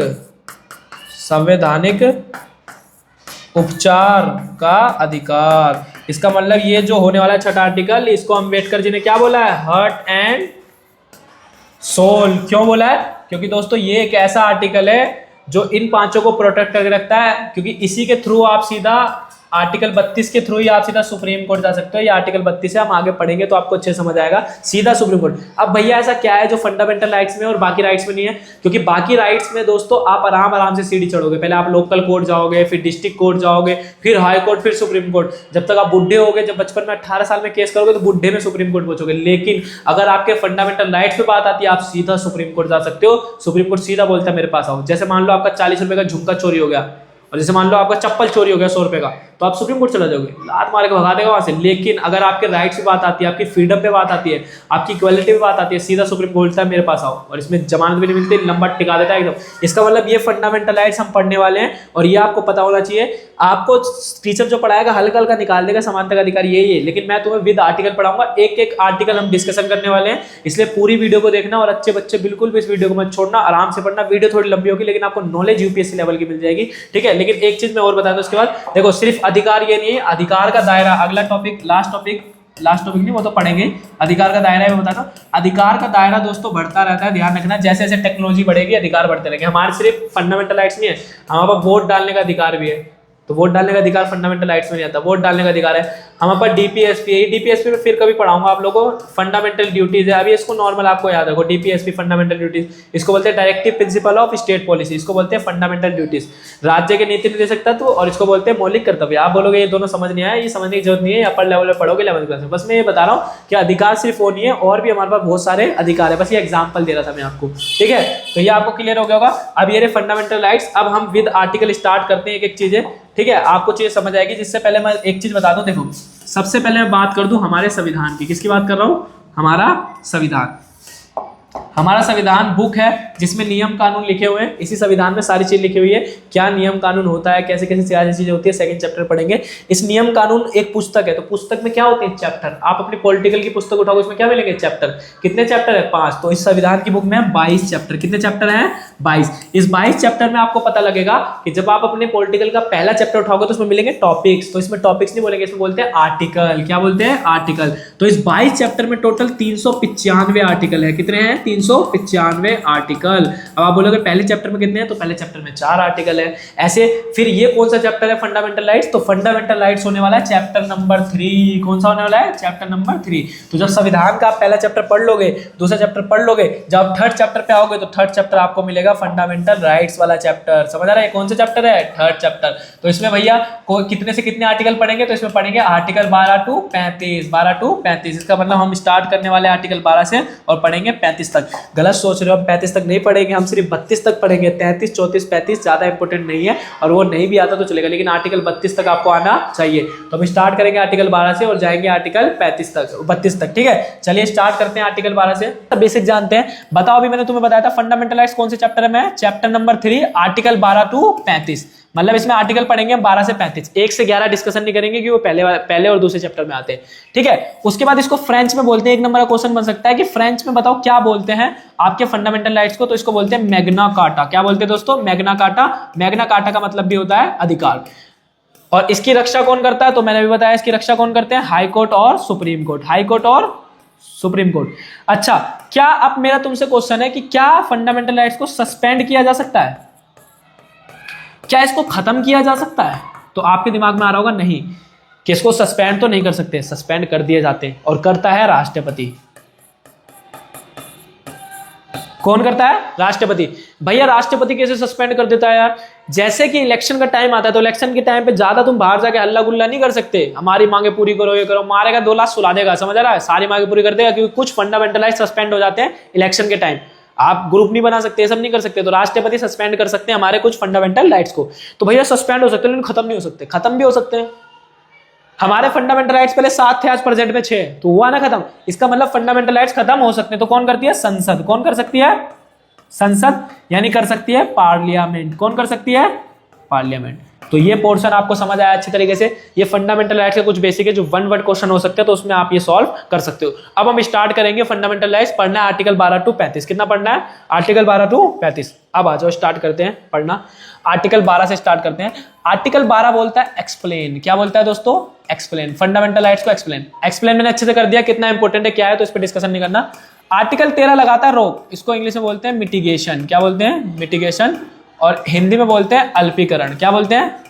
उपचार का अधिकार। इसका मतलब ये जो होने वाला है छठा आर्टिकल, इसको अम्बेडकर जी ने क्या बोला है, हार्ट एंड सोल। क्यों बोला है, क्योंकि दोस्तों ये एक ऐसा आर्टिकल है जो इन पांचों को प्रोटेक्ट करके रखता है, क्योंकि इसी के थ्रू आप सीधा आर्टिकल 32 के थ्रू ही आप सीधा सुप्रीम कोर्ट जा सकते हो। ये आर्टिकल 32 है, हम आगे पढ़ेंगे तो आपको अच्छे समझ आएगा, सीधा सुप्रीम कोर्ट। अब भैया ऐसा क्या है जो फंडामेंटल राइट्स में और बाकी राइट्स में नहीं है, क्योंकि बाकी राइट्स में दोस्तों आप आराम से सीढ़ी चढ़ोगे। पहले आप लोकल कोर्ट जाओगे, फिर डिस्ट्रिक्ट कोर्ट जाओगे, फिर हाई कोर्ट, फिर सुप्रीम कोर्ट। जब तक आप बुढ़े होगे, जब बचपन में 18 साल में केस करोगे तो बुढ़े में सुप्रीम कोर्ट पहुंचोगे। लेकिन अगर आपके फंडामेंटल राइट्स पे बात आती है, आप सीधा सुप्रीम कोर्ट जा सकते हो। सुप्रीम कोर्ट सीधा बोलता है मेरे पास आओ। जैसे मान लो आपका 40 रुपए का झुमका चोरी हो गया, और जैसे मान लो आपका चप्पल चोरी हो गया 100 रुपए का, तो आप सुप्रीम कोर्ट चला जाओगे, लात मार के भगा देगा वहां से। लेकिन अगर आपके राइट्स पे बात आती है, आपकी फ्रीडम पे बात आती है, आपकी इक्वालिटी पे बात आती है, सीधा सुप्रीम कोर्ट बोलता है मेरे पास आओ। और इसमें जमानत भी नहीं मिलती, लंबा टिका देता है एकदम। इसका मतलब ये फंडामेंटल राइट्स हम पढ़ने वाले हैं, और ये आपको पता होना चाहिए। आपको टीचर जो पढ़ाएगा हल्का हल्का निकाल देगा समानता का अधिकार यही है, लेकिन मैं तुम्हें विद आर्टिकल पढ़ाऊंगा। एक एक आर्टिकल हम डिस्कशन करने वाले हैं, इसलिए पूरी वीडियो को देखना। और अच्छे बच्चे बिल्कुल भी इस वीडियो को मत छोड़ना, आराम से पढ़ना। वीडियो थोड़ी लंबी होगी, लेकिन आपको नॉलेज यूपीएससी लेवल की मिल जाएगी, ठीक है। लेकिन एक चीज मैं और बता दूं उसके बाद, देखो सिर्फ अधिकार ये नहीं है, अधिकार का दायरा, अगला टॉपिक, लास्ट टॉपिक नहीं, वो तो पढ़ेंगे। अधिकार का दायरा है, मैं बताता हूँ। अधिकार का दायरा दोस्तों बढ़ता रहता है, ध्यान रखना। जैसे जैसे टेक्नोलॉजी बढ़ेगी अधिकार बढ़ते रहेंगे। हमारे सिर्फ फंडामेंटल राइट्स नहीं है, हमारे पास वोट डालने का अधिकार भी है। तो वोट डालने का अधिकार फंडामेंटल राइट्स में नहीं आता, वोट डालने का अधिकार है हमारे पास। डीपीएसपी है, डीपीएसपी में फिर कभी पढ़ाऊंगा आप लोगों को। फंडामेंटल ड्यूटीज है, अभी इसको नॉर्मल आपको याद रखो। डीपीएसपी फंडामेंटल ड्यूटीज, इसको बोलते हैं directive principle of state policy, इसको बोलते हैं फंडामेंटल ड्यूटीज। राज्य के नीति निर्देशक तत्व, और इसको बोलते हैं मौलिक कर्तव्य। आप बोलोगे ये दोनों समझ नहीं आया, ये समझने की जरूरत नहीं है, अपर लेवल में पढ़ोगे 11th क्लास में। बस मैं ये बता रहा हूँ कि अधिकार सिर्फ वो नहीं है, और भी हमारे पास बहुत सारे अधिकार है। बस ये एग्जाम्पल दे रहा था मैं आपको, ठीक है। तो ये आपको क्लियर हो गया होगा। अब ये फंडामेंटल राइट्स, अब हम विद आर्टिकल स्टार्ट करते हैं एक एक चीजें, ठीक है। आपको चीजें समझ आएगी। जिससे पहले मैं एक चीज बता दूं, देखो सबसे पहले मैं बात कर दूं हमारे संविधान की। किसकी बात कर रहा हूं, हमारा संविधान। हमारा संविधान बुक है जिसमें नियम कानून लिखे हुए हैं। इसी संविधान में सारी चीज लिखी हुई है, क्या नियम कानून होता है, कैसे कैसे सारी चीजें होती है, सेकंड चैप्टर पढ़ेंगे। इस नियम कानून एक पुस्तक है, तो पुस्तक में क्या होते हैं, चैप्टर। आप अपनी पॉलिटिकल की पुस्तक उठाओगे, उसमें क्या मिलेंगे, चैप्टर। कितने चैप्टर है, 5। तो इस संविधान की बुक में 22 चैप्टर। कितने चैप्टर हैं, 22। इस 22 चैप्टर में आपको पता लगेगा कि जब आप अपने पॉलिटिकल का पहला चैप्टर उठाओगे तो उसमें मिलेंगे टॉपिक्स। तो इसमें टॉपिक्स नहीं बोलेंगे, इसमें बोलते हैं आर्टिकल। क्या बोलते हैं, आर्टिकल। तो इस 22 चैप्टर में टोटल 395 आर्टिकल है। कितने हैं, 395 आर्टिकल। अब आप बोलोगे पहले चैप्टर में कितने हैं, तो पहले चैप्टर में 4 आर्टिकल है। ऐसे फिर ये कौन सा चैप्टर है, फंडामेंटल राइट्स, तो फंडामेंटल राइट्स होने वाला है चैप्टर नंबर 3। कौन सा होने वाला है, चैप्टर नंबर 3। तो जब संविधान का आप पहला चैप्टर पढ़ लोगे, दूसरा चैप्टर पढ़ लोगे, जब आप थर्ड चैप्टर पे आओगे तो थर्ड चैप्टर आपको मिलेगा फंडामेंटल राइट्स वाला चैप्टर। समझ आ रहा है कौन सा चैप्टर है, थर्ड चैप्टर। तो इसमें भैया कितने से कितने आर्टिकल पढ़ेंगे, तो इसमें पढ़ेंगे आर्टिकल 12 to 35, 12 to 35। इसका मतलब हम स्टार्ट करने वाले आर्टिकल 12 से और पढ़ेंगे 35 तक। गलत सोच रहे हो, हम 35 तक नहीं पढ़ेंगे, हम सिर्फ 32 तक पढ़ेंगे। 33, 34, 35 ज्यादा इंपॉर्टेंट नहीं है, और वो नहीं भी आता तो चलेगा, लेकिन आर्टिकल 32 तक आपको आना चाहिए। तो हम स्टार्ट करेंगे आर्टिकल 12 से और जाएंगे आर्टिकल 35 तक, 32 तक। ठीक है, चलिए स्टार्ट करते हैं आर्टिकल 12 से। बेसिक जानते हैं। बताओ, अभी मैंने तुम्हें बताया था फंडामेंटल राइट्स कौन से चैप्टर में, चैप्टर नंबर 3 आर्टिकल 12 to 35। मतलब इसमें आर्टिकल पढ़ेंगे हम 12 से 35, 1 से 11 डिस्कशन नहीं करेंगे, कि वो पहले और दूसरे चैप्टर में आते हैं। ठीक है, उसके बाद इसको फ्रेंच में बोलते हैं। 1 नंबर का क्वेश्चन बन सकता है कि फ्रेंच में बताओ क्या बोलते हैं आपके फंडामेंटल राइट्स को, तो इसको बोलते हैं मैग्ना कार्टा। क्या बोलते हैं दोस्तों, मैग्ना कार्टा। मैग्ना कार्टा का मतलब भी होता है अधिकार। और इसकी रक्षा कौन करता है, तो मैंने भी बताया इसकी रक्षा कौन करते हैं, हाई कोर्ट और सुप्रीम कोर्ट। हाई कोर्ट और सुप्रीम कोर्ट। अच्छा, क्या अब मेरा तुमसे क्वेश्चन है कि क्या फंडामेंटल राइट्स को सस्पेंड किया जा सकता है, क्या इसको खत्म किया जा सकता है? तो आपके दिमाग में आ रहा होगा नहीं, कि इसको सस्पेंड तो नहीं कर सकते, सस्पेंड कर दिए जाते हैं, और करता है राष्ट्रपति। कौन करता है, राष्ट्रपति। भैया राष्ट्रपति कैसे सस्पेंड कर देता है यार, जैसे कि इलेक्शन का टाइम आता है, तो इलेक्शन के टाइम पे ज्यादा तुम बाहर जाके हल्ला गुल्ला नहीं कर सकते, हमारी मांगे पूरी करो, ये करो, मारेगा 2 लाख सुला देगा। समझ आ रहा है, सारी मांगे पूरी कर देगा, क्योंकि कुछ फंडामेंटल राइट्स सस्पेंड हो जाते हैं इलेक्शन के टाइम। आप ग्रुप नहीं बना सकते, सब नहीं कर सकते, तो राष्ट्रपति सस्पेंड कर सकते हैं हमारे कुछ फंडामेंटल राइट्स को। तो भैया सस्पेंड हो सकते हैं, लेकिन खत्म नहीं हो सकते। खत्म भी हो सकते हैं। हमारे फंडामेंटल राइट्स पहले 7 थे, आज प्रेजेंट में 6, तो हुआ ना खत्म। इसका मतलब फंडामेंटल राइट्स खत्म हो सकते हैं, तो कौन करती है, संसद। कौन कर सकती है, संसद, यानी कर सकती है पार्लियामेंट। कौन कर सकती है, पार्लियामेंट। तो ये पोर्शन आपको समझ आया अच्छी तरीके से। ये फंडामेंटल राइट्स के कुछ बेसिक है जो 1 वर्ड क्वेश्चन हो सकते हैं, तो उसमें आप ये सॉल्व कर सकते हो। अब हम स्टार्ट करेंगे फंडामेंटल राइट्स पढ़ना है, आर्टिकल 12 to 35। कितना पढ़ना है, आर्टिकल 12 to 35। अब आ जाओ, स्टार्ट करते हैं पढ़ना। आर्टिकल 12 से स्टार्ट करते हैं। आर्टिकल 12 बोलता है एक्सप्लेन। क्या बोलता है दोस्तों, एक्सप्लेन। फंडामेंटल राइट्स को एक्सप्लेन। एक्सप्लेन मैंने अच्छे से कर दिया, कितना इंपॉर्टेंट है क्या है, तो इस पर डिस्कशन नहीं करना। आर्टिकल 13 लगाता है रोक, इसको इंग्लिश में बोलते हैं मिटिगेशन। क्या बोलते हैं, मिटिगेशन। और हिंदी में बोलते हैं अल्पीकरण। क्या बोलते हैं,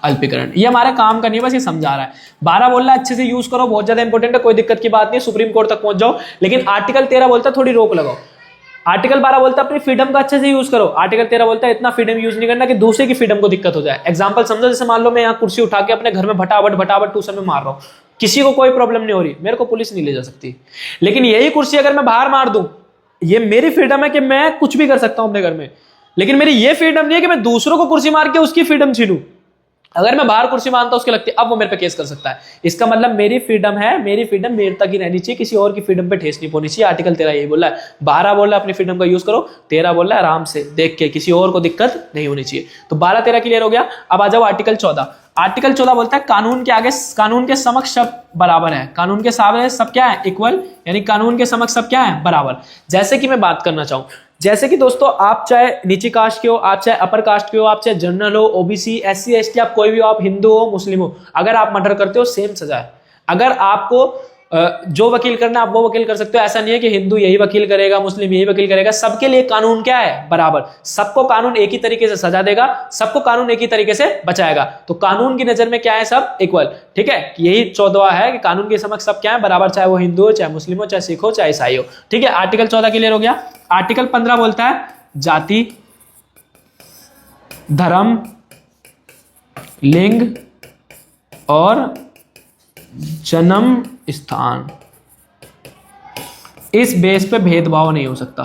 अल्पीकरण। ये हमारा काम का नहीं है, बस ये समझा रहा है। 12 बोल रहा है अच्छे से यूज करो, बहुत ज्यादा इंपॉर्टेंट है, कोई दिक्कत की बात नहीं, सुप्रीम कोर्ट तक पहुंच जाओ। लेकिन आर्टिकल 13 बोलता है थोड़ी रोक लगाओ। आर्टिकल 12 बोलता है अपनी फ्रीडम का अच्छे से यूज करो। आर्टिकल 13 बोलता है इतना फ्रीडम यूज नहीं करना कि दूसरे की फ्रीडम को दिक्कत हो जाए। एग्जांपल समझो, जैसे मान लो मैं यहाँ कुर्सी उठा के अपने घर में भटाभट ट्यूशन में मार रहा हूँ, किसी को कोई प्रॉब्लम नहीं हो रही, मेरे को पुलिस नहीं ले जा सकती। लेकिन यही कुर्सी अगर मैं बाहर मार दूं, ये मेरी फ्रीडम है कि मैं कुछ भी कर सकता हूं अपने घर में, लेकिन मेरी ये फ्रीडम नहीं है कि मैं दूसरों को कुर्सी मार के उसकी फ्रीडम छीनूं। अगर मैं बाहर कुर्सी मानता हूं उसके लगती है, अब वो मेरे पे केस कर सकता है। इसका मतलब मेरी फ्रीडम है, मेरी फ्रीडम मेरे तक ही रहनी चाहिए, किसी और की फ्रीडम पे ठेस नहीं पहुंचनी चाहिए। आर्टिकल 13 यही बोला है। 12 बोल रहा है अपनी फ्रीडम का यूज करो, 13 बोल रहा है आराम से देख के, किसी और को दिक्कत नहीं होनी चाहिए। तो 12-13 क्लियर हो गया। अब आ जाओ आर्टिकल 14। आर्टिकल 14 बोलता है कानून के आगे, कानून के समक्ष सब बराबर है। कानून के सामने सब क्या है, इक्वल, यानी कानून के समक्ष सब क्या है, बराबर। जैसे कि मैं बात करना चाहूं, जैसे कि दोस्तों आप चाहे नीची कास्ट के हो, आप चाहे अपर कास्ट के हो, आप चाहे जनरल हो, ओबीसी, एससी, एसटी, आप कोई भी हो, आप हिंदू हो, मुस्लिम हो, अगर आप मर्डर करते हो सेम सजा है। अगर आपको जो वकील करना आप वो वकील कर सकते हो। ऐसा नहीं है कि हिंदू यही वकील करेगा, मुस्लिम यही वकील करेगा। सबके लिए कानून क्या है, बराबर। सबको कानून एक ही तरीके से सजा देगा, सबको कानून एक ही तरीके से बचाएगा। तो कानून की नजर में क्या है, सब इक्वल। ठीक है, यही 14वां है कि कानून के समक्ष सब क्या है, बराबर, चाहे वो हिंदू हो, चाहे मुस्लिम हो, चाहे सिख हो, चाहे ईसाई हो। ठीक है, आर्टिकल 14 क्लियर हो गया। आर्टिकल 15 बोलता है जाति, धर्म, लिंग और जन्म स्थान, इस बेस पे भेदभाव नहीं हो सकता।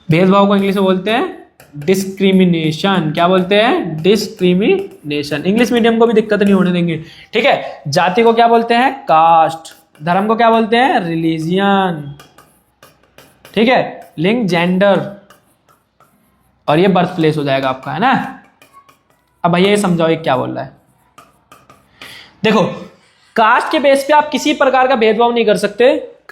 भेदभाव को इंग्लिश में बोलते हैं डिस्क्रिमिनेशन। क्या बोलते हैं, डिस्क्रिमिनेशन। इंग्लिश मीडियम को भी दिक्कत नहीं होने देंगे। ठीक है, जाति को क्या बोलते हैं, कास्ट। धर्म को क्या बोलते हैं, रिलीजियन। ठीक है, लिंग, जेंडर, और ये बर्थ प्लेस हो जाएगा आपका, है ना। अब भैया ये समझाओ ये क्या बोल रहा है। देखो, कास्ट के बेस पे आप किसी प्रकार का भेदभाव नहीं कर सकते।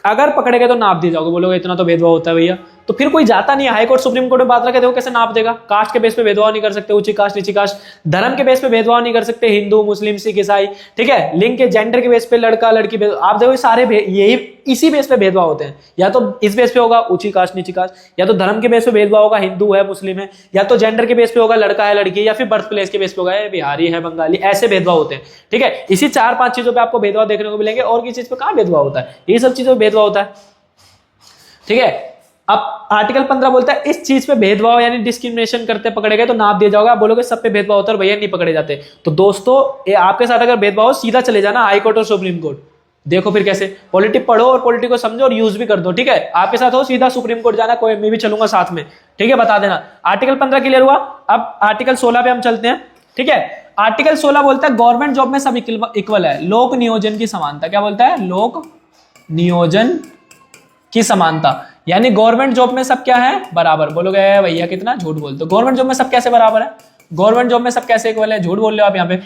अगर पकड़े गए तो नाप दिए जाओगे, बोलोगे इतना तो भेदभाव होता है भैया। तो फिर कोई जाता नहीं है हाई कोर्ट सुप्रीम कोर्ट में बात रखे, देखो कैसे नाप देगा। कास्ट के बेस पे भेदभाव नहीं कर सकते, ऊंची कास्ट नीची कास्ट, धर्म के बेस पे भेदभाव नहीं कर सकते, हिंदू मुस्लिम सिख ईसाई, ठीक है, लिंग के जेंडर के बेस पे लड़का लड़की, आप देखो सारे यही इसी बेस पे भेदभाव होते हैं। या तो इस बेस पे होगा ऊंची कास्ट नीची कास्ट, या तो धर्म के बेस पे भेदभाव होगा, हिंदू है मुस्लिम है, या तो जेंडर के बेस पे होगा लड़का है लड़की, या फिर बर्थ प्लेस के बेस पे होगा बिहारी है बंगाली, ऐसे भेदभाव होते हैं, ठीक है। इसी 4-5 चीजों पे आपको भेदभाव देखने को मिलेंगे, और किसी चीज पे कहां भेदभाव होता है, ये सब चीजों पे भेदभाव होता है, ठीक है। अब आर्टिकल 15 बोलता है इस चीज पे भेदभाव यानी डिस्क्रिमिनेशन करते पकड़े गए तो नाप दिया जाएगा। आप बोलोगे सब पे भेदभाव होता है और भैया नहीं पकड़े जाते, तो दोस्तों ये आपके साथ अगर भेदभाव हो सीधा चले जाना हाई कोर्ट और सुप्रीम कोर्ट। देखो फिर कैसे पॉलिटिक पढ़ो और पॉलिटिक को समझो और यूज भी कर दो, ठीक है। आपके साथ हो सीधा सुप्रीम कोर्ट जाना, कोई मैं भी चलूंगा साथ में, ठीक है, बता देना। आर्टिकल 15 क्लियर हुआ। अब आर्टिकल 16 पे हम चलते हैं, ठीक है। आर्टिकल 16 बोलता है गवर्नमेंट जॉब में सब इक्वल है, लोक नियोजन की समानता। क्या बोलता है? लोक नियोजन की समानता, यानी गवर्नमेंट जॉब में सब क्या है? बराबर। बोलोगे भैया कितना झूठ बोलते हो, गवर्नमेंट जॉब में सब कैसे बराबर है, गवर्नमेंट जॉब में सब कैसे इक्वल है, झूठ बोल रहे हो आप यहाँ पे।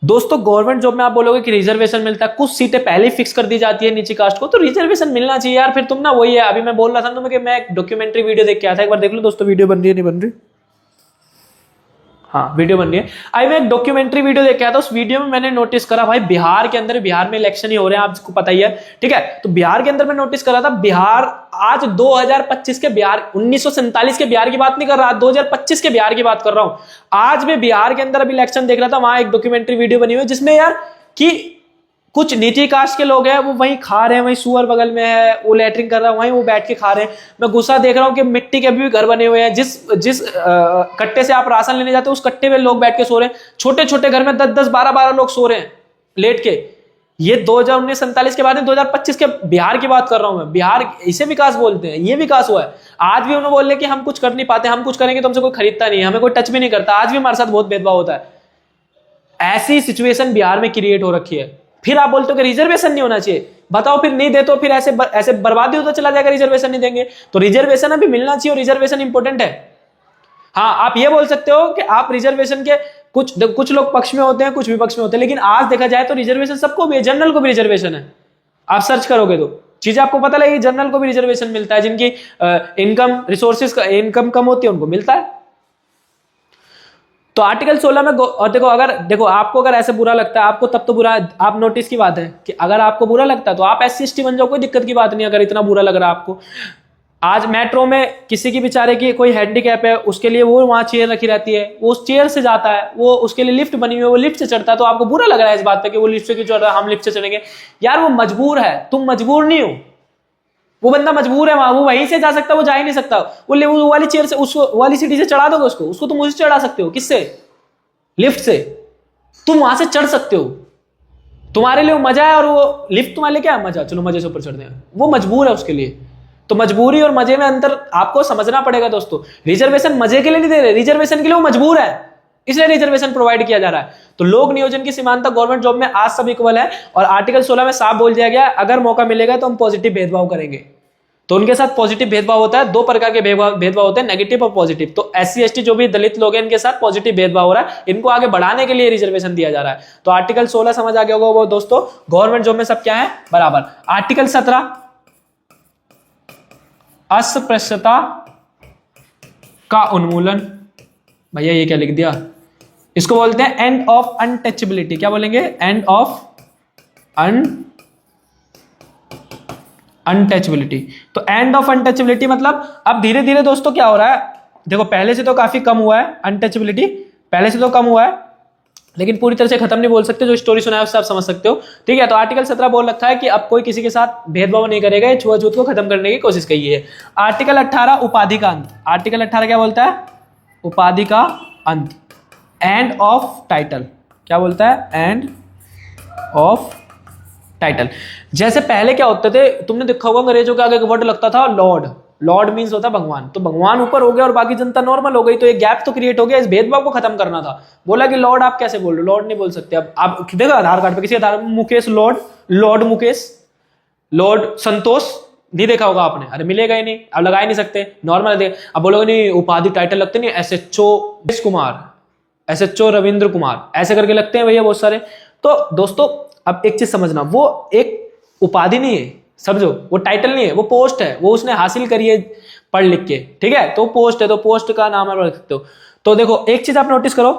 दोस्तों गवर्नमेंट जॉब में आप बोलोगे कि रिजर्वेशन मिलता है, कुछ सीटें पहले ही फिक्स कर दी जाती है नीचे कास्ट को, तो रिजर्वेशन मिलना चाहिए यार। फिर तुम ना वही है, अभी मैं बोल रहा था तुम्हें कि मैं एक डॉक्यूमेंट्री वीडियो देख के आया था, एक बार देख लो दोस्तों, वीडियो बन रही है नहीं बन रही? हाँ वीडियो बन रही है। आई मैं एक डॉक्यूमेंट्री वीडियो देख के आया था, उस वीडियो में मैंने नोटिस करा भाई बिहार के अंदर, बिहार में इलेक्शन ही हो रहे हैं आपको पता ही है, ठीक है। तो बिहार के अंदर मैं नोटिस करा था, बिहार आज 2025 के बिहार, 1947 के बिहार की बात नहीं कर रहा, 2025 के बिहार की बात कर रहा हूं। आज मैं बिहार के अंदर अभी इलेक्शन देख रहा था, वहां एक डॉक्यूमेंट्री वीडियो बनी हुई है जिसमें यार कि कुछ नीची कास्ट के लोग हैं वो वहीं खा रहे हैं, वहीं सुअर बगल में है वो लैटरिन कर रहा है, वहीं वो बैठ के खा रहे हैं। मैं गुस्सा देख रहा हूं कि मिट्टी के भी घर बने हुए हैं, जिस कट्टे से आप राशन लेने जाते हो उस कट्टे में लोग बैठ के सो रहे हैं, छोटे छोटे घर में 10-10 12-12 लोग सो रहे हैं लेट के। ये 2019-47 के बाद 2025 के बिहार की बात कर रहा हूं मैं। बिहार इसे विकास बोलते हैं, ये विकास हुआ है। आज भी उन्होंने बोल रहे कि हम कुछ कर नहीं पाते, हम कुछ करेंगे तो हमसे कोई खरीदता नहीं है, हमें कोई टच भी नहीं करता, आज भी हमारे साथ बहुत भेदभाव होता है। ऐसी सिचुएशन बिहार में क्रिएट हो रखी है। फिर आप बोलते हो कि रिजर्वेशन नहीं होना चाहिए, बताओ फिर नहीं दे तो फिर ऐसे बर्बादी होता चला जाएगा, रिजर्वेशन नहीं देंगे तो। रिजर्वेशन अभी मिलना चाहिए और रिजर्वेशन इंपॉर्टेंट है। हाँ आप ये बोल सकते हो कि आप रिजर्वेशन के कुछ लोग पक्ष में होते हैं कुछ विपक्ष में होते हैं, लेकिन आज देखा जाए तो रिजर्वेशन सबको भी है, जनरल को भी रिजर्वेशन है। आप सर्च करोगे तो चीजें आपको पता लगेगी, जनरल को भी रिजर्वेशन मिलता है, जिनकी इनकम रिसोर्सेज का इनकम कम होती है उनको मिलता है। तो आर्टिकल 16 में और देखो आपको अगर ऐसे बुरा लगता है आपको, तब तो बुरा, आप नोटिस की बात है कि अगर आपको बुरा लगता है तो आप SC/ST बन जाओ, कोई दिक्कत की बात नहीं। अगर इतना बुरा लग रहा है आपको, आज मेट्रो में किसी की बेचारे की कोई हैंडीकैप है, उसके लिए वो वहां चेयर रखी रहती है, वो उस चेयर से जाता है, वो उसके लिए लिफ्ट बनी हुई है, वो लिफ्ट से चढ़ता है, तो आपको बुरा लग रहा है इस बात पे कि वो लिफ्ट से क्यों चढ़ रहा है, हम लिफ्ट से चढ़ेंगे। यार वो मजबूर है, तुम मजबूर नहीं हो। वो बंदा मजबूर है, वहां वो वहीं से जा सकता, वो जा ही नहीं सकता। वो वाली चेयर से, उस वाली सीढ़ी से चढ़ा दोगे उसको तुम उसे चढ़ा सकते हो, किससे? लिफ्ट से। तुम वहां से चढ़ सकते हो, तुम्हारे लिए वो मजा है, और वो लिफ्ट तुम्हारे लिए क्या है? मजा, चलो मजे से ऊपर चढ़ते हैं। वो मजबूर है उसके लिए, तो मजबूरी और मजे में अंतर आपको समझना पड़ेगा दोस्तों। रिजर्वेशन मजे के लिए नहीं दे रहे, रिजर्वेशन के लिए वो मजबूर है, इसलिए रिजर्वेशन प्रोवाइड किया जा रहा है। तो लोक नियोजन की समानता गवर्नमेंट जॉब में आज सब इक्वल है, और आर्टिकल 16 में साफ बोल दिया गया अगर मौका मिलेगा तो हम पॉजिटिव भेदभाव करेंगे। तो उनके साथ पॉजिटिव भेदभाव होता है, 2 प्रकार के भेदभाव होते हैं, नेगेटिव और पॉजिटिव। तो SC/ST जो भी दलित लोग हैं इनके साथ पॉजिटिव भेदभाव हो रहा है, इनको आगे बढ़ाने के लिए रिजर्वेशन दिया जा रहा है। तो आर्टिकल 16 समझ आ गया होगा वो दोस्तों, गवर्नमेंट जॉब में सब क्या है? बराबर। आर्टिकल 17 अस्पृश्यता का उन्मूलन। भैया ये क्या लिख दिया? इसको बोलते हैं एंड ऑफ अनटचेबिलिटी। क्या बोलेंगे? End of untouchability. तो एंड ऑफ अनटचेबिलिटी मतलब अब धीरे धीरे दोस्तों क्या हो रहा है, देखो पहले से तो काफी कम हुआ है अनटचेबिलिटी, पहले से तो कम हुआ है, लेकिन पूरी तरह से खत्म नहीं बोल सकते। जो स्टोरी सुना है उससे आप समझ सकते हो, ठीक है। तो आर्टिकल 17 बोल रखा है कि अब कोई किसी के साथ भेदभाव नहीं करेगा, छुआछूत को खत्म करने की कोशिश की है। आर्टिकल 18 उपाधि का अंत। आर्टिकल 18 क्या बोलता है? उपाधि का अंत। End of title. क्या बोलता है? End of title. जैसे पहले क्या होते थे, तुमने देखा होगा अंग्रेजों के आगे वर्ड लगता था लॉर्ड। लॉर्ड मींस होता है भगवान, तो भगवान ऊपर हो गया और बाकी जनता नॉर्मल हो गई, तो एक गैप तो क्रिएट हो गया। इस भेदभाव को खत्म करना था। बोला कि लॉर्ड आप कैसे बोल रहे हो, लॉर्ड नहीं बोल सकते। अब आप देखो आधार कार्ड पे किसी Aadhaar Mukesh lord, lord Mukesh, lord Santosh नहीं देखा होगा आपने, अरे मिलेगा ही नहीं, अब लगा ही नहीं सकते, नॉर्मल। अब बोलोगे नहीं उपाधि टाइटल लगते नहीं, SHO कुमार, SHO रविंद्र कुमार, ऐसे करके लगते हैं भैया बहुत सारे। तो दोस्तों अब एक चीज समझना, वो एक उपाधि नहीं है, समझो, वो टाइटल नहीं है, वो पोस्ट है, वो उसने हासिल करी है। पढ़ लिख के, ठीक है। तो पोस्ट है तो पोस्ट का नाम आप रख सकते हो। तो देखो एक चीज आप नोटिस करो,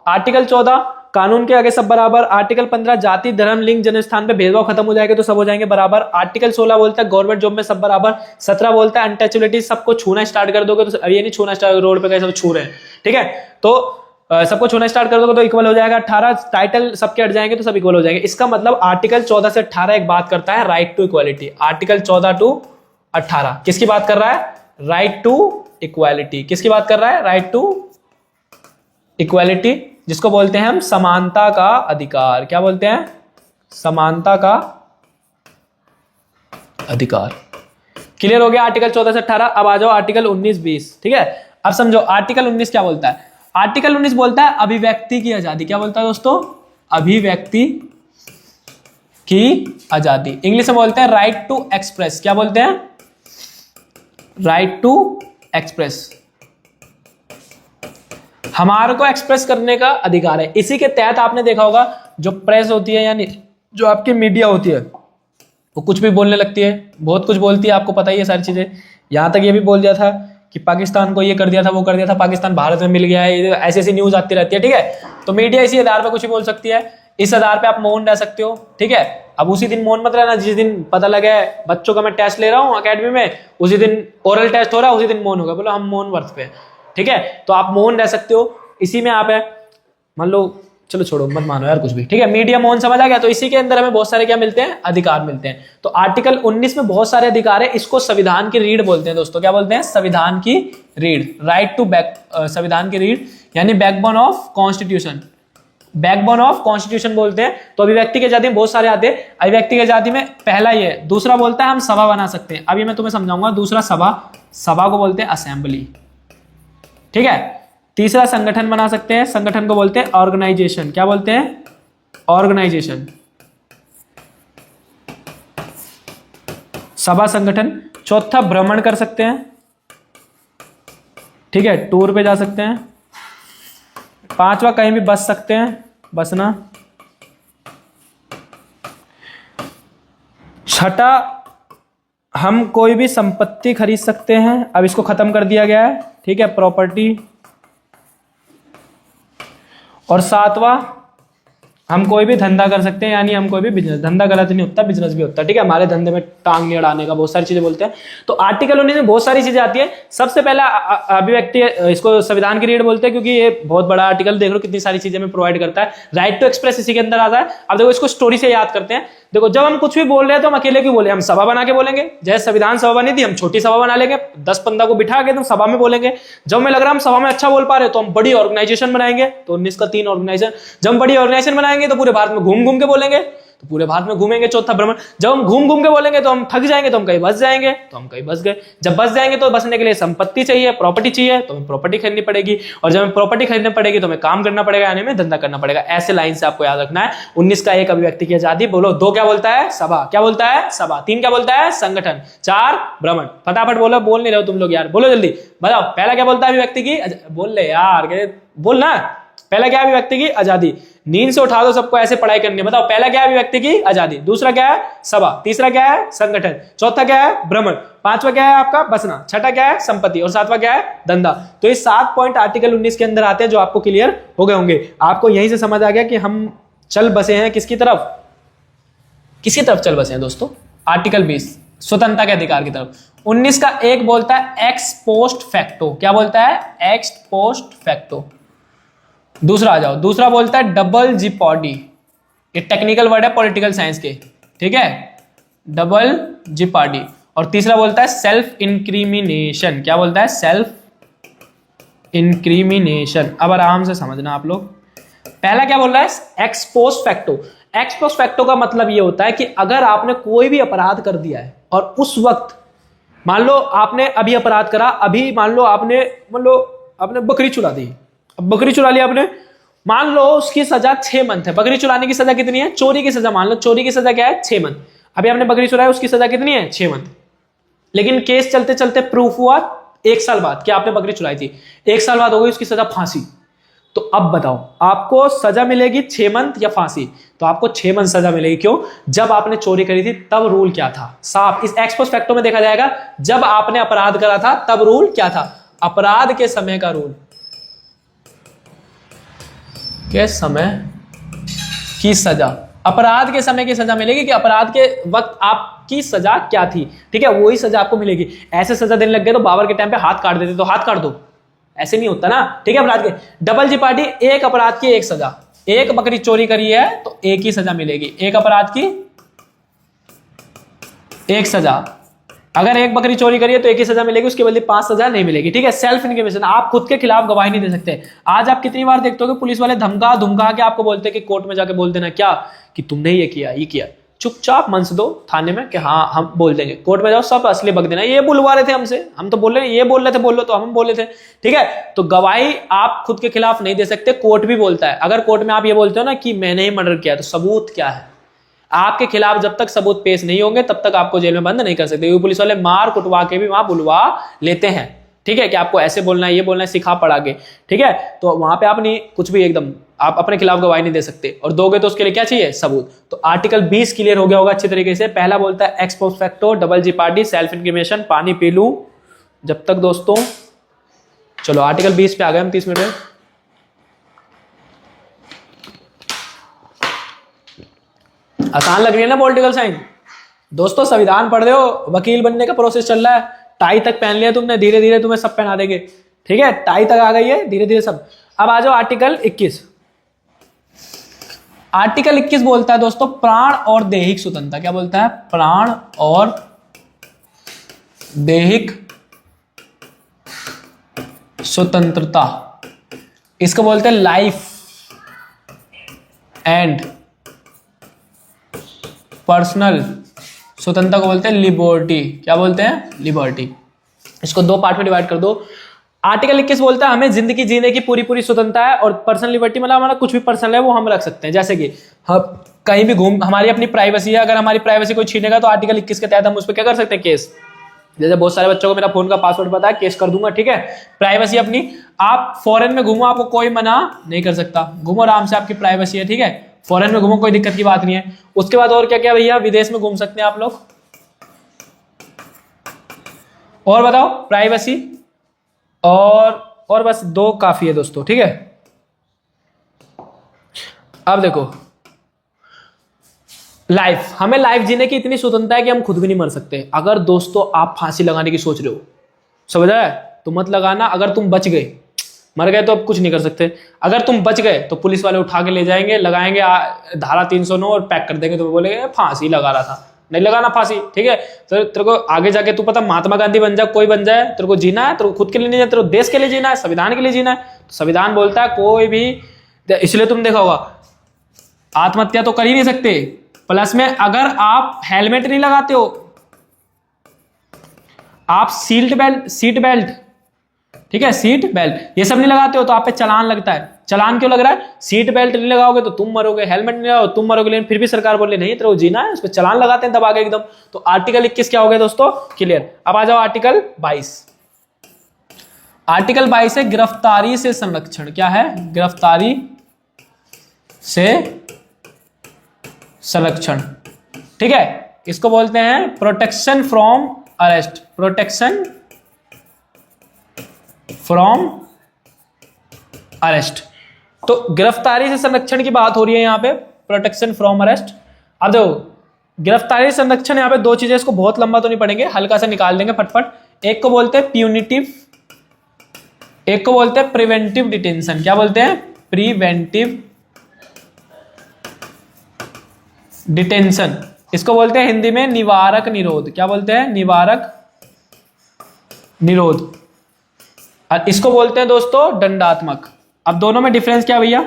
आर्टिकल 14 कानून के आगे सब बराबर, आर्टिकल 15 जाति धर्म लिंग जन्म स्थान पे भेदभाव खत्म हो जाएगा तो सब हो जाएंगे बराबर, आर्टिकल 16 बोलता है गवर्नमेंट जॉब में सब बराबर, 17 बोलता है अनटचेबिलिटी, सबको छूना स्टार्ट कर दोगे तो ये नहीं छूना स्टार्ट, रोड पे कैसे छू रहे हैं, ठीक है। तो सबको छूना स्टार्ट कर दोगे तो इक्वल हो जाएगा, 18 टाइटल सबके हट जाएंगे तो सब इक्वल हो जाएंगे। इसका मतलब आर्टिकल 14 से 18 एक बात करता है right to equality, article 14 to 18 किसकी बात कर रहा है, राइट टू इक्वालिटी, किसकी बात कर रहा है, राइट टू इक्वालिटी, जिसको बोलते हैं हम समानता का अधिकार, क्या बोलते हैं, समानता का अधिकार। क्लियर हो गया आर्टिकल 14 से 18। अब आ जाओ आर्टिकल 19-20, ठीक है। अब समझो आर्टिकल 19 क्या बोलता है, आर्टिकल 19 बोलता है अभिव्यक्ति की आजादी, क्या बोलता है दोस्तों, अभिव्यक्ति की आजादी, इंग्लिश में बोलते हैं राइट टू एक्सप्रेस, क्या बोलते हैं, राइट टू एक्सप्रेस, हमारे को एक्सप्रेस करने का अधिकार है। इसी के तहत आपने देखा होगा जो प्रेस होती है यानी जो आपकी मीडिया होती है वो कुछ भी बोलने लगती है, बहुत कुछ बोलती है, आपको पता ही है सारी चीजें। यहां तक ये भी बोल दिया था कि पाकिस्तान को ये कर दिया था वो कर दिया था, पाकिस्तान भारत में मिल गया है, ऐसी ऐसी न्यूज आती रहती है, ठीक है। तो मीडिया इसी आधार पर कुछ भी बोल सकती है, इस आधार पे आप मौन रह सकते हो, ठीक है। अब उसी दिन मौन मत रहना जिस दिन पता लगे बच्चों का मैं टेस्ट ले रहा हूँ अकेडमी में, उसी दिन ओरल टेस्ट हो रहा है, उसी दिन मौन होगा, बोलो हम मौन व्रत पे, ठीक है। तो आप मौन रह सकते हो, इसी में आप है, मान लो, चलो छोड़ो मत मानो यार कुछ भी, ठीक है। मीडिया मौन समझ आ गया, तो इसी के अंदर हमें बहुत सारे क्या मिलते हैं, अधिकार मिलते हैं। तो आर्टिकल 19 में बहुत सारे अधिकार है, इसको संविधान की रीढ़ बोलते हैं दोस्तों, क्या बोलते हैं, संविधान की रीढ़, राइट टू बैक, संविधान की रीढ़ यानी backbone of constitution, backbone of constitution बोलते हैं। तो अभिव्यक्ति की आजादी में बहुत सारे आते हैं, अभिव्यक्ति की आजादी में पहला ये, दूसरा बोलता है हम सभा बना सकते हैं, अभी मैं तुम्हें समझाऊंगा। दूसरा सभा, सभा को बोलते हैं असेंबली, ठीक है। तीसरा संगठन बना सकते हैं, संगठन को बोलते हैं ऑर्गेनाइजेशन, क्या बोलते हैं, ऑर्गेनाइजेशन, सभा संगठन। चौथा भ्रमण कर सकते हैं, ठीक है, टूर पे जा सकते हैं। पांचवा कहीं भी बस सकते हैं, बसना। छठा हम कोई भी संपत्ति खरीद सकते हैं, अब इसको खत्म कर दिया गया है, ठीक है, प्रॉपर्टी। और सातवां हम कोई भी धंधा कर सकते हैं, यानी हम कोई भी बिजनेस, धंधा गलत नहीं होता, बिजनेस भी होता है, ठीक है। हमारे धंधे में टांग नहीं अड़ाने का, बहुत सारी चीजें बोलते हैं। तो आर्टिकल 19 में बहुत सारी चीजें आती है। सबसे पहला अभिव्यक्ति, इसको संविधान की रीढ़ बोलते हैं क्योंकि ये बहुत बड़ा आर्टिकल, देख लो कितनी सारी चीजें में प्रोवाइड करता है। राइट टू एक्सप्रेस इसी के अंदर आता है। अब देखो इसको स्टोरी से याद करते हैं। देखो जब हम कुछ भी बोल रहे हैं तो हम अकेले क्यों बोले, हम सभा बना के बोलेंगे, जैसे संविधान सभा बनी थी हम छोटी सभा बना लेंगे, 10-15 को बिठा के तुम सभा में बोलेंगे। जब हमें लग रहा है हम सभा में अच्छा बोल पा रहे तो हम बड़ी ऑर्गेनाइजेशन बनाएंगे, तो 19 का 3 ऑर्गेनाइजेशन। जब हम बड़ी ऑर्गेनाइजेशन बनाएंगे तो पूरे भारत में घूम घूम के बोलेंगे, तो पूरे भारत में घूमेंगे, चौथा भ्रमण। जब हम घूम घूम के बोलेंगे तो हम थक जाएंगे, तो हम कहीं बस जाएंगे, तो हम कहीं बस गए। जब बस जाएंगे तो बसने के लिए संपत्ति चाहिए, प्रॉपर्टी चाहिए, तो हमें प्रॉपर्टी खरीदनी पड़ेगी, और जब हमें प्रॉपर्टी खरीदनी पड़ेगी तो हमें काम करना पड़ेगा, यानी हमें धंधा करना पड़ेगा। ऐसे लाइन से आपको याद रखना है। 19 का 1 अभिव्यक्ति की आजादी, बोलो 2 क्या बोलता है, सभा, क्या बोलता है, सभा। 3 क्या बोलता है, संगठन। 4 भ्रमण। फटाफट बोलो, बोल नहीं रहे हो तुम लोग यार, बोलो जल्दी बताओ। पहला क्या बोलता है, अभिव्यक्ति की, बोल ले यार, बोलना। पहला क्या है, अभिव्यक्ति की आजादी। नींद से उठा दो सबको, ऐसे पढ़ाई करनी है। बताओ पहला क्या है, अभिव्यक्ति की आजादी। दूसरा क्या है, सभा। तीसरा क्या है, संगठन। चौथा क्या है, भ्रमण। पांचवा क्या है आपका, बसना। छठा क्या है, संपत्ति। और सातवां क्या है, धंधा। तो ये 7 पॉइंट आर्टिकल 19 के अंदर आते हैं जो आपको क्लियर हो गए होंगे। आपको यहीं से समझ आ गया कि हम चल बसे हैं किसकी तरफ, किसकी तरफ चल बसे हैं दोस्तों, आर्टिकल 20 स्वतंत्रता के अधिकार की तरफ। 19 का 1 बोलता है एक्स पोस्ट फैक्टो, क्या बोलता है, एक्स पोस्ट फैक्टो। दूसरा आ जाओ, दूसरा बोलता है डबल जिपॉडी, ये टेक्निकल वर्ड है पॉलिटिकल साइंस के, ठीक है, डबल जिपॉडी। और तीसरा बोलता है सेल्फ इंक्रिमिनेशन, क्या बोलता है, सेल्फ इंक्रिमिनेशन। अब आराम से समझना आप लोग। पहला क्या बोल रहा है, ex post facto. X post facto का मतलब ये होता है कि अगर आपने कोई भी अपराध कर दिया है और उस वक्त, मान लो आपने अभी अपराध करा, अभी मान लो आपने बकरी चुरा दी, अब बकरी चुरा लिया आपने, मान लो उसकी सजा 6 मंथ है। बकरी चुराने की सजा कितनी है, चोरी की सजा, मान लो चोरी की सजा क्या है, 6 मंथ। अभी आपने बकरी चुराई, उसकी सजा कितनी है, 6 मंथ। लेकिन केस चलते चलते प्रूफ हुआ 1 साल बाद कि आपने बकरी चुराई थी, 1 साल बाद हो गई उसकी सजा फांसी। तो अब बताओ आपको सजा मिलेगी 6 मंथ या फांसी? तो आपको 6 मंथ सजा मिलेगी। क्यों? जब आपने चोरी करी थी तब रूल क्या था? साफ इस एक्स पोस्ट फैक्टो में देखा जाएगा। जब आपने अपराध करा था तब रूल क्या था? अपराध के समय का रूल, के समय की सजा, अपराध के समय की सजा मिलेगी कि अपराध के वक्त आपकी सजा क्या थी, ठीक है, वही सजा आपको मिलेगी। ऐसे सजा देने लग गए तो बाबर के टाइम पे हाथ काट देते, तो हाथ काट दो, ऐसे नहीं होता ना, ठीक है। अपराध के डबल जीपार्डी, एक अपराध की एक सजा। एक बकरी चोरी करी है तो एक ही सजा मिलेगी, एक अपराध की एक सजा। अगर एक बकरी चोरी करी है तो एक ही सजा मिलेगी, उसके बदले 5 सजा नहीं मिलेगी, ठीक है। सेल्फ इंक्रिमिनेशन, आप खुद के खिलाफ गवाही नहीं दे सकते। आज आप कितनी बार देखते हो कि पुलिस वाले धमका धमका के आपको बोलते हैं कि कोर्ट में जाके बोल देना क्या कि तुमने ये किया, चुपचाप मंस दो थाने में कि हाँ हम बोल देंगे। कोर्ट में जाओ सब असली बक देना, ये बुलवा रहे थे हमसे, हम तो बोल रहे हैं, ये बोल रहे थे बोल लो तो हम बोले थे, ठीक है। तो गवाही आप खुद के खिलाफ नहीं दे सकते, कोर्ट भी बोलता है। अगर कोर्ट में आप ये बोलते हो ना कि मैंने ही मर्डर किया, तो सबूत क्या है? आपके खिलाफ जब तक सबूत पेश नहीं होंगे तब तक आपको जेल में बंद नहीं कर सकते, क्योंकि पुलिस वाले मार कुटवा के भी वहां बुलवा लेते हैं, ठीक है, कि आपको ऐसे बोलना है, ये बोलना है, सिखा पढ़ा के, ठीक है। तो वहां पे आप नहीं कुछ भी एकदम आप अपने खिलाफ गवाही नहीं दे सकते, और दोगे तो उसके लिए क्या चाहिए? सबूत। तो आर्टिकल 20 क्लियर हो गया होगा अच्छी तरीके से। पहला बोलता है ex post facto, double jeopardy, self incrimination, पानी पी लूं जब तक दोस्तों। चलो आर्टिकल 20 पे आ गए हम 30 मिनट में। आसान लग रही है ना पॉलिटिकल साइंस? दोस्तों संविधान पढ़ रहे हो, वकील बनने का प्रोसेस चल रहा है, टाई तक पहन लिया तुमने, धीरे धीरे तुम्हें सब पहना देंगे, ठीक है, टाई तक आ गई है, धीरे धीरे सब। अब आ जाओ आर्टिकल 21। आर्टिकल 21 बोलता है दोस्तों प्राण और दैहिक स्वतंत्रता। क्या बोलता है? प्राण और दैहिक स्वतंत्रता, इसको बोलते हैं लाइफ एंड पर्सनल स्वतंत्रता को बोलते हैं लिबर्टी। क्या बोलते हैं? लिबर्टी। इसको 2 पार्ट में डिवाइड कर दो। आर्टिकल 21 बोलता है हमें जिंदगी जीने की पूरी पूरी स्वतंत्रता है, और पर्सनल लिबर्टी मतलब हमारा कुछ भी पर्सनल है वो हम रख सकते हैं, जैसे कि हम कहीं भी घूम, हमारी अपनी प्राइवेसी है, अगर हमारी प्राइवेसी कोई छीनेगा तो आर्टिकल 21 के तहत हम उस पर क्या कर सकते हैं? केस। जैसे बहुत सारे बच्चों को मेरा फोन का पासवर्ड पता है, केस कर दूंगा, ठीक है। प्राइवेसी अपनी, आप फॉरेन में घूमो आपको कोई मना नहीं कर सकता, घूमो आराम से, आपकी प्राइवेसी है, ठीक है, फॉरेन में घूमो कोई दिक्कत की बात नहीं है। उसके बाद और क्या क्या भैया? विदेश में घूम सकते हैं आप लोग, और बताओ प्राइवेसी, और बस 2 काफी है दोस्तों, ठीक है। अब देखो लाइफ, हमें लाइफ जीने की इतनी स्वतंत्रता है कि हम खुद भी नहीं मर सकते। अगर दोस्तों आप फांसी लगाने की सोच रहे हो, समझ आया, तो मत लगाना। अगर तुम बच गए, मर गए तो अब कुछ नहीं कर सकते। अगर तुम बच गए तो पुलिस वाले उठा के ले जाएंगे, लगाएंगे धारा 309 और पैक कर देंगे, तो बोलेंगे फांसी लगा रहा था, नहीं लगाना फांसी, ठीक है। तो तेरे को आगे जाके तू पता महात्मा गांधी बन जा, कोई बन जाए, तेरे को जीना है, तेरे को खुद के लिए नहीं, तेरे को देश के लिए जीना है, संविधान के लिए जीना है। तो संविधान बोलता है कोई भी, इसलिए तुम देखा होगा आत्महत्या तो कर ही नहीं सकते, प्लस में अगर आप हेलमेट नहीं लगाते हो, आप सीट बेल्ट, ठीक है, सीट बेल्ट ये सब नहीं लगाते हो तो आप पे चालान लगता है। चालान क्यों लग रहा है? सीट बेल्ट नहीं लगाओगे तो तुम मरोगे, हेलमेट नहीं लगाओ तुम मरोगे, लेकिन फिर भी सरकार बोले नहीं तेरे को जीना है, उस पर चालान लगाते हैं दबा के एकदम। तो आर्टिकल 21 क्या हो गया दोस्तों? क्लियर। अब आ जाओ आर्टिकल 22। आर्टिकल 22 है गिरफ्तारी से संरक्षण। क्या है? गिरफ्तारी से संरक्षण, ठीक है। इसको बोलते हैं protection from arrest, protection from arrest. तो गिरफ्तारी से संरक्षण की बात हो रही है यहां पे, प्रोटेक्शन फ्रॉम अरेस्ट। अब देखो गिरफ्तारी से संरक्षण, यहां पे 2 चीजें, इसको बहुत लंबा तो नहीं पढ़ेंगे, हल्का सा निकाल देंगे फटफट। एक को बोलते हैं प्यूनिटिव, एक को बोलते हैं प्रिवेंटिव डिटेंशन। क्या बोलते हैं? Preventive detention. इसको बोलते हैं हिंदी में निवारक निरोध। क्या बोलते हैं? निवारक निरोध। और इसको बोलते हैं दोस्तों दंडात्मक। अब दोनों में डिफरेंस क्या भैया?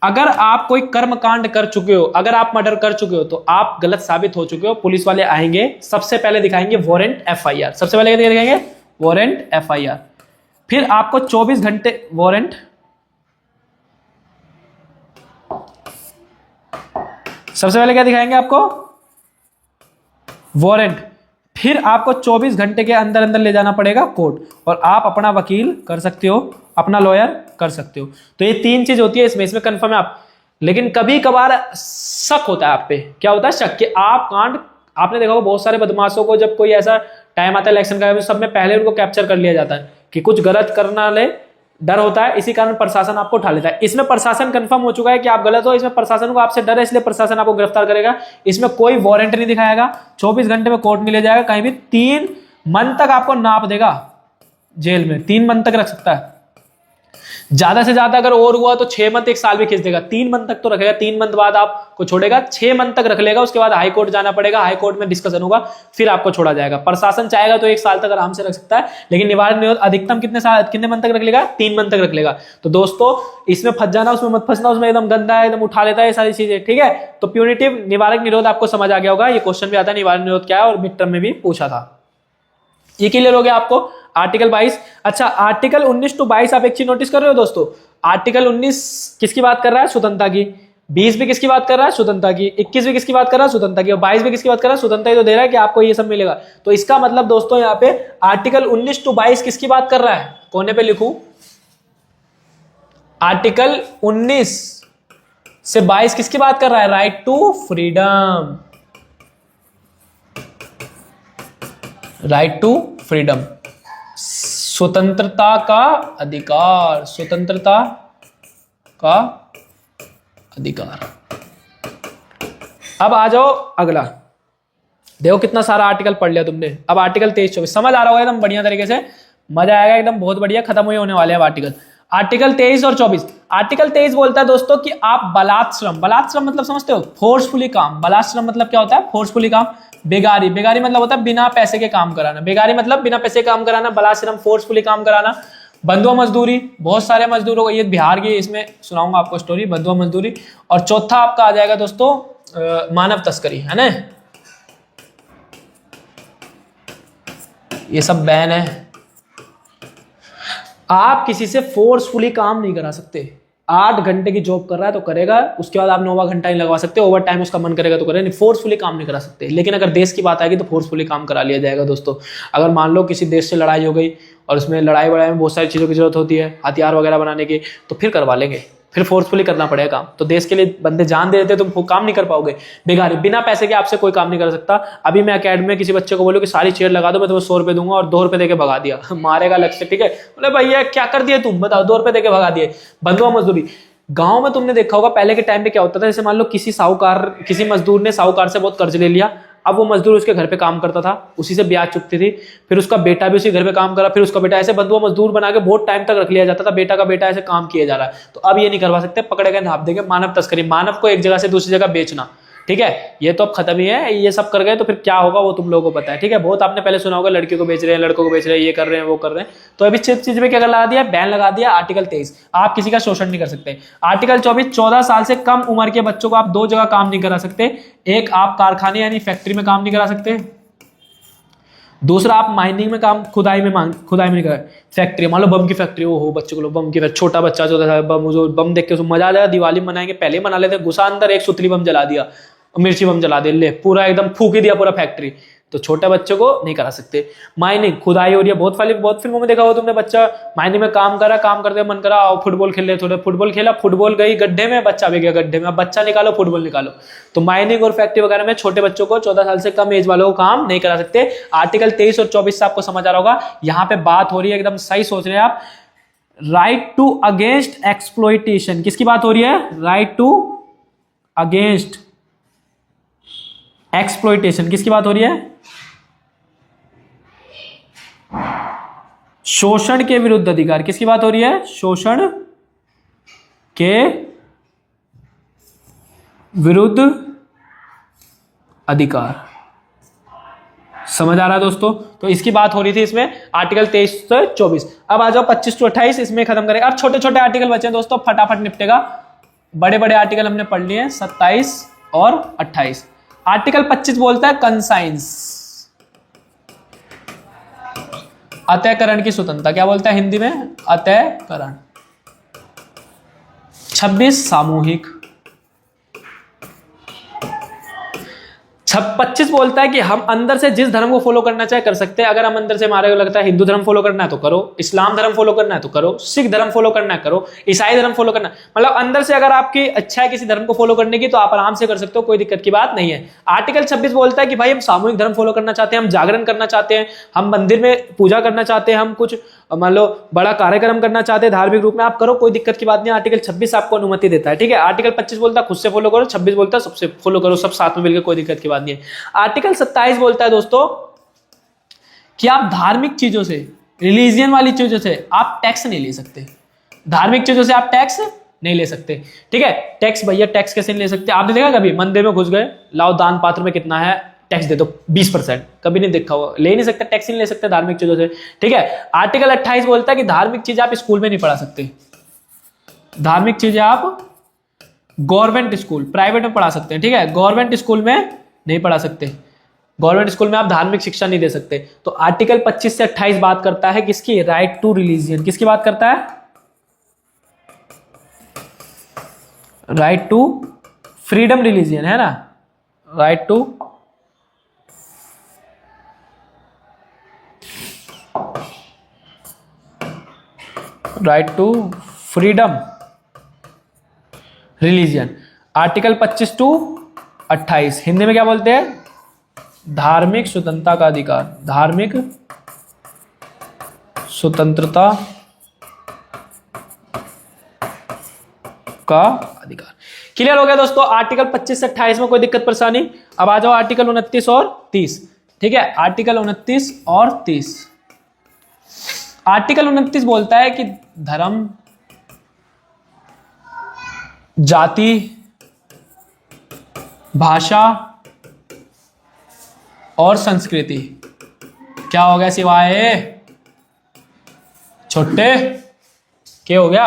अगर आप कोई कर्मकांड कर चुके हो, अगर आप मर्डर कर चुके हो, तो आप गलत साबित हो चुके हो, पुलिस वाले आएंगे, सबसे पहले दिखाएंगे वारंट एफआईआर। सबसे पहले क्या दिखाएंगे? Warrant FIR. फिर आपको 24 घंटे वारंट, सबसे पहले क्या दिखाएंगे आपको? वारंट। फिर आपको 24 घंटे के अंदर अंदर ले जाना पड़ेगा कोर्ट, और आप अपना वकील कर सकते हो, अपना लॉयर कर सकते हो। तो ये 3 चीज होती है इसमें कंफर्म है आप। लेकिन कभी कभार शक होता है आप पे, क्या होता है शक, कि आप कांड, आपने देखा होगा बहुत सारे बदमाशों को जब कोई ऐसा टाइम आता है इलेक्शन का, सब में पहले उनको कैप्चर कर लिया जाता है कि कुछ गलत करना ले, डर होता है, इसी कारण प्रशासन आपको उठा लेता है। इसमें प्रशासन कंफर्म हो चुका है कि आप गलत हो, इसमें प्रशासन को आपसे डर है, इसलिए प्रशासन आपको गिरफ्तार करेगा। इसमें कोई वारंट नहीं दिखाएगा, 24 घंटे में कोर्ट में ले जाएगा, कहीं भी 3 मंथ तक आपको नाप देगा जेल में, 3 मंथ तक रख सकता है, ज्यादा से ज्यादा अगर और हुआ तो 6 मंथ 1 साल भी खींच देगा, 3 मंथ तक तो रखेगा, 3 मंथ बाद आपको छोड़ेगा, 6 मंथ तक रख लेगा, उसके बाद हाई कोर्ट जाना पड़ेगा, हाई कोर्ट में डिस्कशन होगा, फिर आपको छोड़ा जाएगा। प्रशासन चाहेगा तो 1 साल तक आराम से रख सकता है, लेकिन निवारण निरोध अधिकतम कितने मंथ तक रख लेगा, 3 मंथ तक रख लेगा। तो दोस्तों इसमें फंस जाना, उसमें मत फंसना, उसमें एकदम गंदा है, एकदम उठा लेता है ये सारी चीजें, ठीक है। तो प्यूनिटिव निवारक निरोध आपको समझ आ गया होगा, ये क्वेश्चन भी आता है निवारक निरोध क्या है, और मिड टर्म में भी पूछा था। ये क्लियर हो गया आपको। आर्टिकल 22, अच्छा आर्टिकल 19 to 22 आप एक चीज नोटिस कर रहे हो दोस्तों, आर्टिकल 19 किसकी बात कर रहा है, स्वतंत्रता की, 20 भी किसकी बात कर रहा है, स्वतंत्रता की, 21 भी किसकी बात कर रहा है, स्वतंत्रता की, और 22 भी किसकी बात कर रहा है, स्वतंत्रता ही तो दे रहा है कि आपको ये सब मिलेगा। तो इसका मतलब दोस्तों यहाँ पे आर्टिकल 19 to 22 किसकी बात कर रहा है, कोने पे लिखूं, आर्टिकल 19 से 22 किसकी बात कर रहा है, right to freedom, right to freedom, स्वतंत्रता का अधिकार, स्वतंत्रता का अधिकार। अब आ जाओ अगला, देखो कितना सारा आर्टिकल पढ़ लिया तुमने। अब आर्टिकल 23-24 समझ आ रहा होगा एकदम बढ़िया तरीके से, मजा आएगा एकदम, बहुत बढ़िया, खत्म हुए होने वाले हैं आर्टिकल। आर्टिकल 23 और 24, आर्टिकल 23 बोलता है दोस्तों कि आप बलात्श्रम, बलात्श्रम मतलब समझते हो, फोर्सफुली काम, बलात्श्रम मतलब क्या होता है, फोर्सफुली काम। बेगारी, बेगारी मतलब होता है बिना पैसे के काम कराना, बेगारी मतलब बिना पैसे के काम कराना, बलात्श्रम फोर्सफुली काम कराना। बंधुआ मजदूरी, बहुत सारे मजदूरों को, ये बिहार की, इसमें सुनाऊंगा आपको स्टोरी, बंधुआ मजदूरी। और चौथा आपका आ जाएगा दोस्तों मानव तस्करी, है ना, ये सब बैन है। आप किसी से फोर्सफुली काम नहीं करा सकते, 8 घंटे की जॉब कर रहा है तो करेगा, उसके बाद आप 9वां घंटा नहीं लगवा सकते, ओवर टाइम उसका मन करेगा तो करेगा, नहीं फोर्सफुली काम नहीं करा सकते। लेकिन अगर देश की बात आएगी तो फोर्सफुली काम करा लिया जाएगा दोस्तों। अगर मान लो किसी देश से लड़ाई हो गई और उसमें लड़ाई वड़ाई में बहुत सारी चीज़ों की जरूरत होती है, हथियार वगैरह बनाने की, तो फिर करवा लेंगे, फिर फोर्सफुली करना पड़ेगा काम। तो देश के लिए बंदे जान दे देते तुम काम नहीं कर पाओगे। बेगारी, बिना पैसे के आपसे कोई काम नहीं कर सकता। अभी मैं अकेडमी में किसी बच्चे को बोलूं कि सारी चेयर लगा दो, मैं तुम्हें 100 रुपए दूंगा, और 2 रुपए देके भगा दिया, मारेगा अलग से, ठीक है, बोले भैया क्या कर दिए तुम, बताओ, 2 रुपए देके भगा दिए। बंधुआ मजदूरी, गांव में तुमने देखा होगा पहले के टाइम पे क्या होता था, जैसे मान लो किसी साहूकार, किसी मजदूर ने साहूकार से बहुत कर्ज ले लिया, अब वो मजदूर उसके घर पे काम करता था, उसी से ब्याज चुकती थी, फिर उसका बेटा भी उसी घर पे काम करा, फिर उसका बेटा, ऐसे बंधुआ मजदूर बना के बहुत टाइम तक रख लिया जाता था, बेटा का बेटा ऐसे काम किया जा रहा है। तो अब ये नहीं करवा सकते, पकड़े गए नाप देंगे। मानव तस्करी, मानव को एक जगह से दूसरी जगह बेचना, ठीक है, ये तो अब खत्म ही है। ये सब कर गए तो फिर क्या होगा वो तुम लोगों को पता है, ठीक है। बहुत आपने पहले सुना होगा लड़कियों को बेच रहे हैं, लड़कों को बेच रहे हैं, ये कर रहे हैं, वो कर रहे हैं। तो अभी चीज में क्या लगा दिया, बैन लगा दिया। आर्टिकल 23, आप किसी का शोषण नहीं कर सकते। आर्टिकल 24, 14 साल से कम उम्र के बच्चों को आप 2 जगह काम नहीं करा सकते। एक, आप कारखाने यानी फैक्ट्री में काम नहीं करा सकते। दूसरा, आप माइनिंग में काम, खुदाई में नहीं करा। फैक्ट्री, मान लो बम की फैक्ट्री, हो बच्चों को बम की फैक्ट्री, छोटा बच्चा जो था बम देख के मजा आ जाएगा, दिवाली मनाएंगे, पहले ही मना लेते, घुसा अंदर, एक सुतली बम जला दिया, मिर्ची बम जला दे, ले पूरा एकदम फूक ही दिया पूरा फैक्ट्री। तो छोटे बच्चों को नहीं करा सकते। माइनिंग, खुदाई हो रही है, बहुत फिल्मों में देखा हो तुमने, बच्चा माइनिंग में काम करा, काम करते मन करा, आओ फुटबॉल खेल रहे, थोड़ा फुटबॉल खेला, फुटबॉल गई गड्ढे में, बच्चा भी गया गड्ढे में, अब बच्चा निकालो, फुटबॉल निकालो। तो माइनिंग और फैक्ट्री वगैरह में छोटे बच्चों को, 14 साल से कम एज वालों को काम नहीं करा सकते। आर्टिकल 23 और 24 से आपको समझ आ रहा होगा, यहाँ पे बात हो रही है, एकदम सही सोच रहे हैं आप, राइट टू अगेंस्ट एक्सप्लॉइटेशन। किसकी बात हो रही है, राइट टू अगेंस्ट एक्सप्लॉइटेशन। किसकी बात हो रही है, शोषण के विरुद्ध अधिकार। किसकी बात हो रही है, शोषण के विरुद्ध अधिकार। समझ आ रहा है दोस्तों। तो इसकी बात हो रही थी इसमें आर्टिकल 23 से 24। अब आ जाओ 25 से 28, इसमें खत्म करेंगे। अब छोटे छोटे आर्टिकल बचे हैं दोस्तों, फटाफट निपटेगा। बड़े बड़े आर्टिकल हमने पढ़ लिए 27 और 28। आर्टिकल 25 बोलता है कंसाइंस, अतःकरण की स्वतंत्रता। क्या बोलता है हिंदी में, अतःकरण। 26 सामूहिक। 25 बोलता है कि हम अंदर से जिस धर्म को फॉलो करना चाहे कर सकते हैं। अगर हम अंदर से हमारे को लगता है हिंदू धर्म फॉलो करना है तो करो, इस्लाम धर्म फॉलो करना है तो करो, सिख धर्म फॉलो करना है करो, ईसाई धर्म फॉलो करना, मतलब अंदर से अगर आपकी इच्छा है किसी धर्म को फॉलो करने की तो आप आराम से कर सकते हो, कोई दिक्कत की बात नहीं है। आर्टिकल 26 बोलता है कि भाई हम सामूहिक धर्म फॉलो करना चाहते हैं, हम जागरण करना चाहते हैं, हम मंदिर में पूजा करना चाहते हैं, हम कुछ मान लो बड़ा कार्यक्रम करना चाहते हैं धार्मिक रूप में, आप करो, कोई दिक्कत की बात नहीं। आर्टिकल 26 आपको अनुमति देता है, ठीक है। आर्टिकल 25 बोलता है खुद से फॉलो करो, 26 बोलता है सबसे फॉलो करो, सब साथ में मिलकर, कोई दिक्कत की बात नहीं है। आर्टिकल 27 बोलता है दोस्तों कि आप धार्मिक चीजों से, रिलीजियन वाली चीजों से आप टैक्स नहीं ले सकते, धार्मिक चीजों से आप टैक्स नहीं ले सकते, ठीक है। टैक्स भैया टैक्स कैसे नहीं ले सकते? आपने देखा कभी मंदिर में घुस गए, लाओ दान पात्र में कितना है, टैक्स दे दो 20%, कभी नहीं देखा हुआ, ले नहीं सकते, टैक्स नहीं ले सकते धार्मिक चीजों से, ठीक है। आर्टिकल 28 बोलता है कि धार्मिक चीजें आप स्कूल में नहीं पढ़ा सकते, धार्मिक चीजें आप गवर्नमेंट स्कूल, प्राइवेट में पढ़ा सकते हैं, ठीक है, गवर्नमेंट स्कूल में नहीं पढ़ा सकते, गवर्नमेंट स्कूल में आप धार्मिक शिक्षा नहीं दे सकते। तो आर्टिकल 25 से 28 बात करता है किसकी? Right to religion. किसकी बात करता है? राइट टू फ्रीडम रिलीजियन, है ना, right to freedom religion. Article 25 to 28 Hindi में क्या बोलते हैं? धार्मिक स्वतंत्रता का अधिकार, धार्मिक स्वतंत्रता का अधिकार। क्लियर हो गया दोस्तों? आर्टिकल 25 से 28 में कोई दिक्कत परेशानी? अब आ जाओ आर्टिकल 29 और 30, ठीक है। आर्टिकल 29 और 30। आर्टिकल 29 बोलता है कि धर्म, जाति, भाषा और संस्कृति, क्या हो गया सिवाय छोटे, क्या हो गया?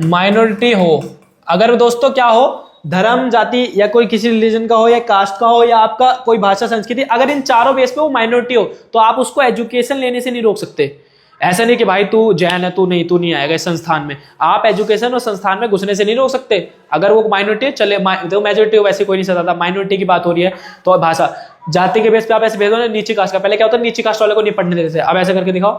माइनॉरिटी हो। अगर दोस्तों क्या हो, धर्म, जाति या कोई किसी रिलीजन का हो या कास्ट का हो या आपका कोई भाषा संस्कृति, अगर इन चारों बेस पे वो माइनॉरिटी हो तो आप उसको एजुकेशन लेने से नहीं रोक सकते। ऐसा नहीं कि भाई तू जैन है, तू नहीं आएगा इस संस्थान में, आप एजुकेशन और संस्थान में घुसने से नहीं रोक सकते। अगर वो माइनॉरिटी चले, तो मेजोरिटी हो वैसे कोई नहीं सकता, माइनॉरिटी की बात हो रही है तो भाषा, जाति के बेस पे आप ऐसे भेज दो ना, नीचे कास्ट का, पहले क्या होता है नीचे कास्ट वाले को नहीं पढ़ने देते थे, अब ऐसे करके दिखाओ,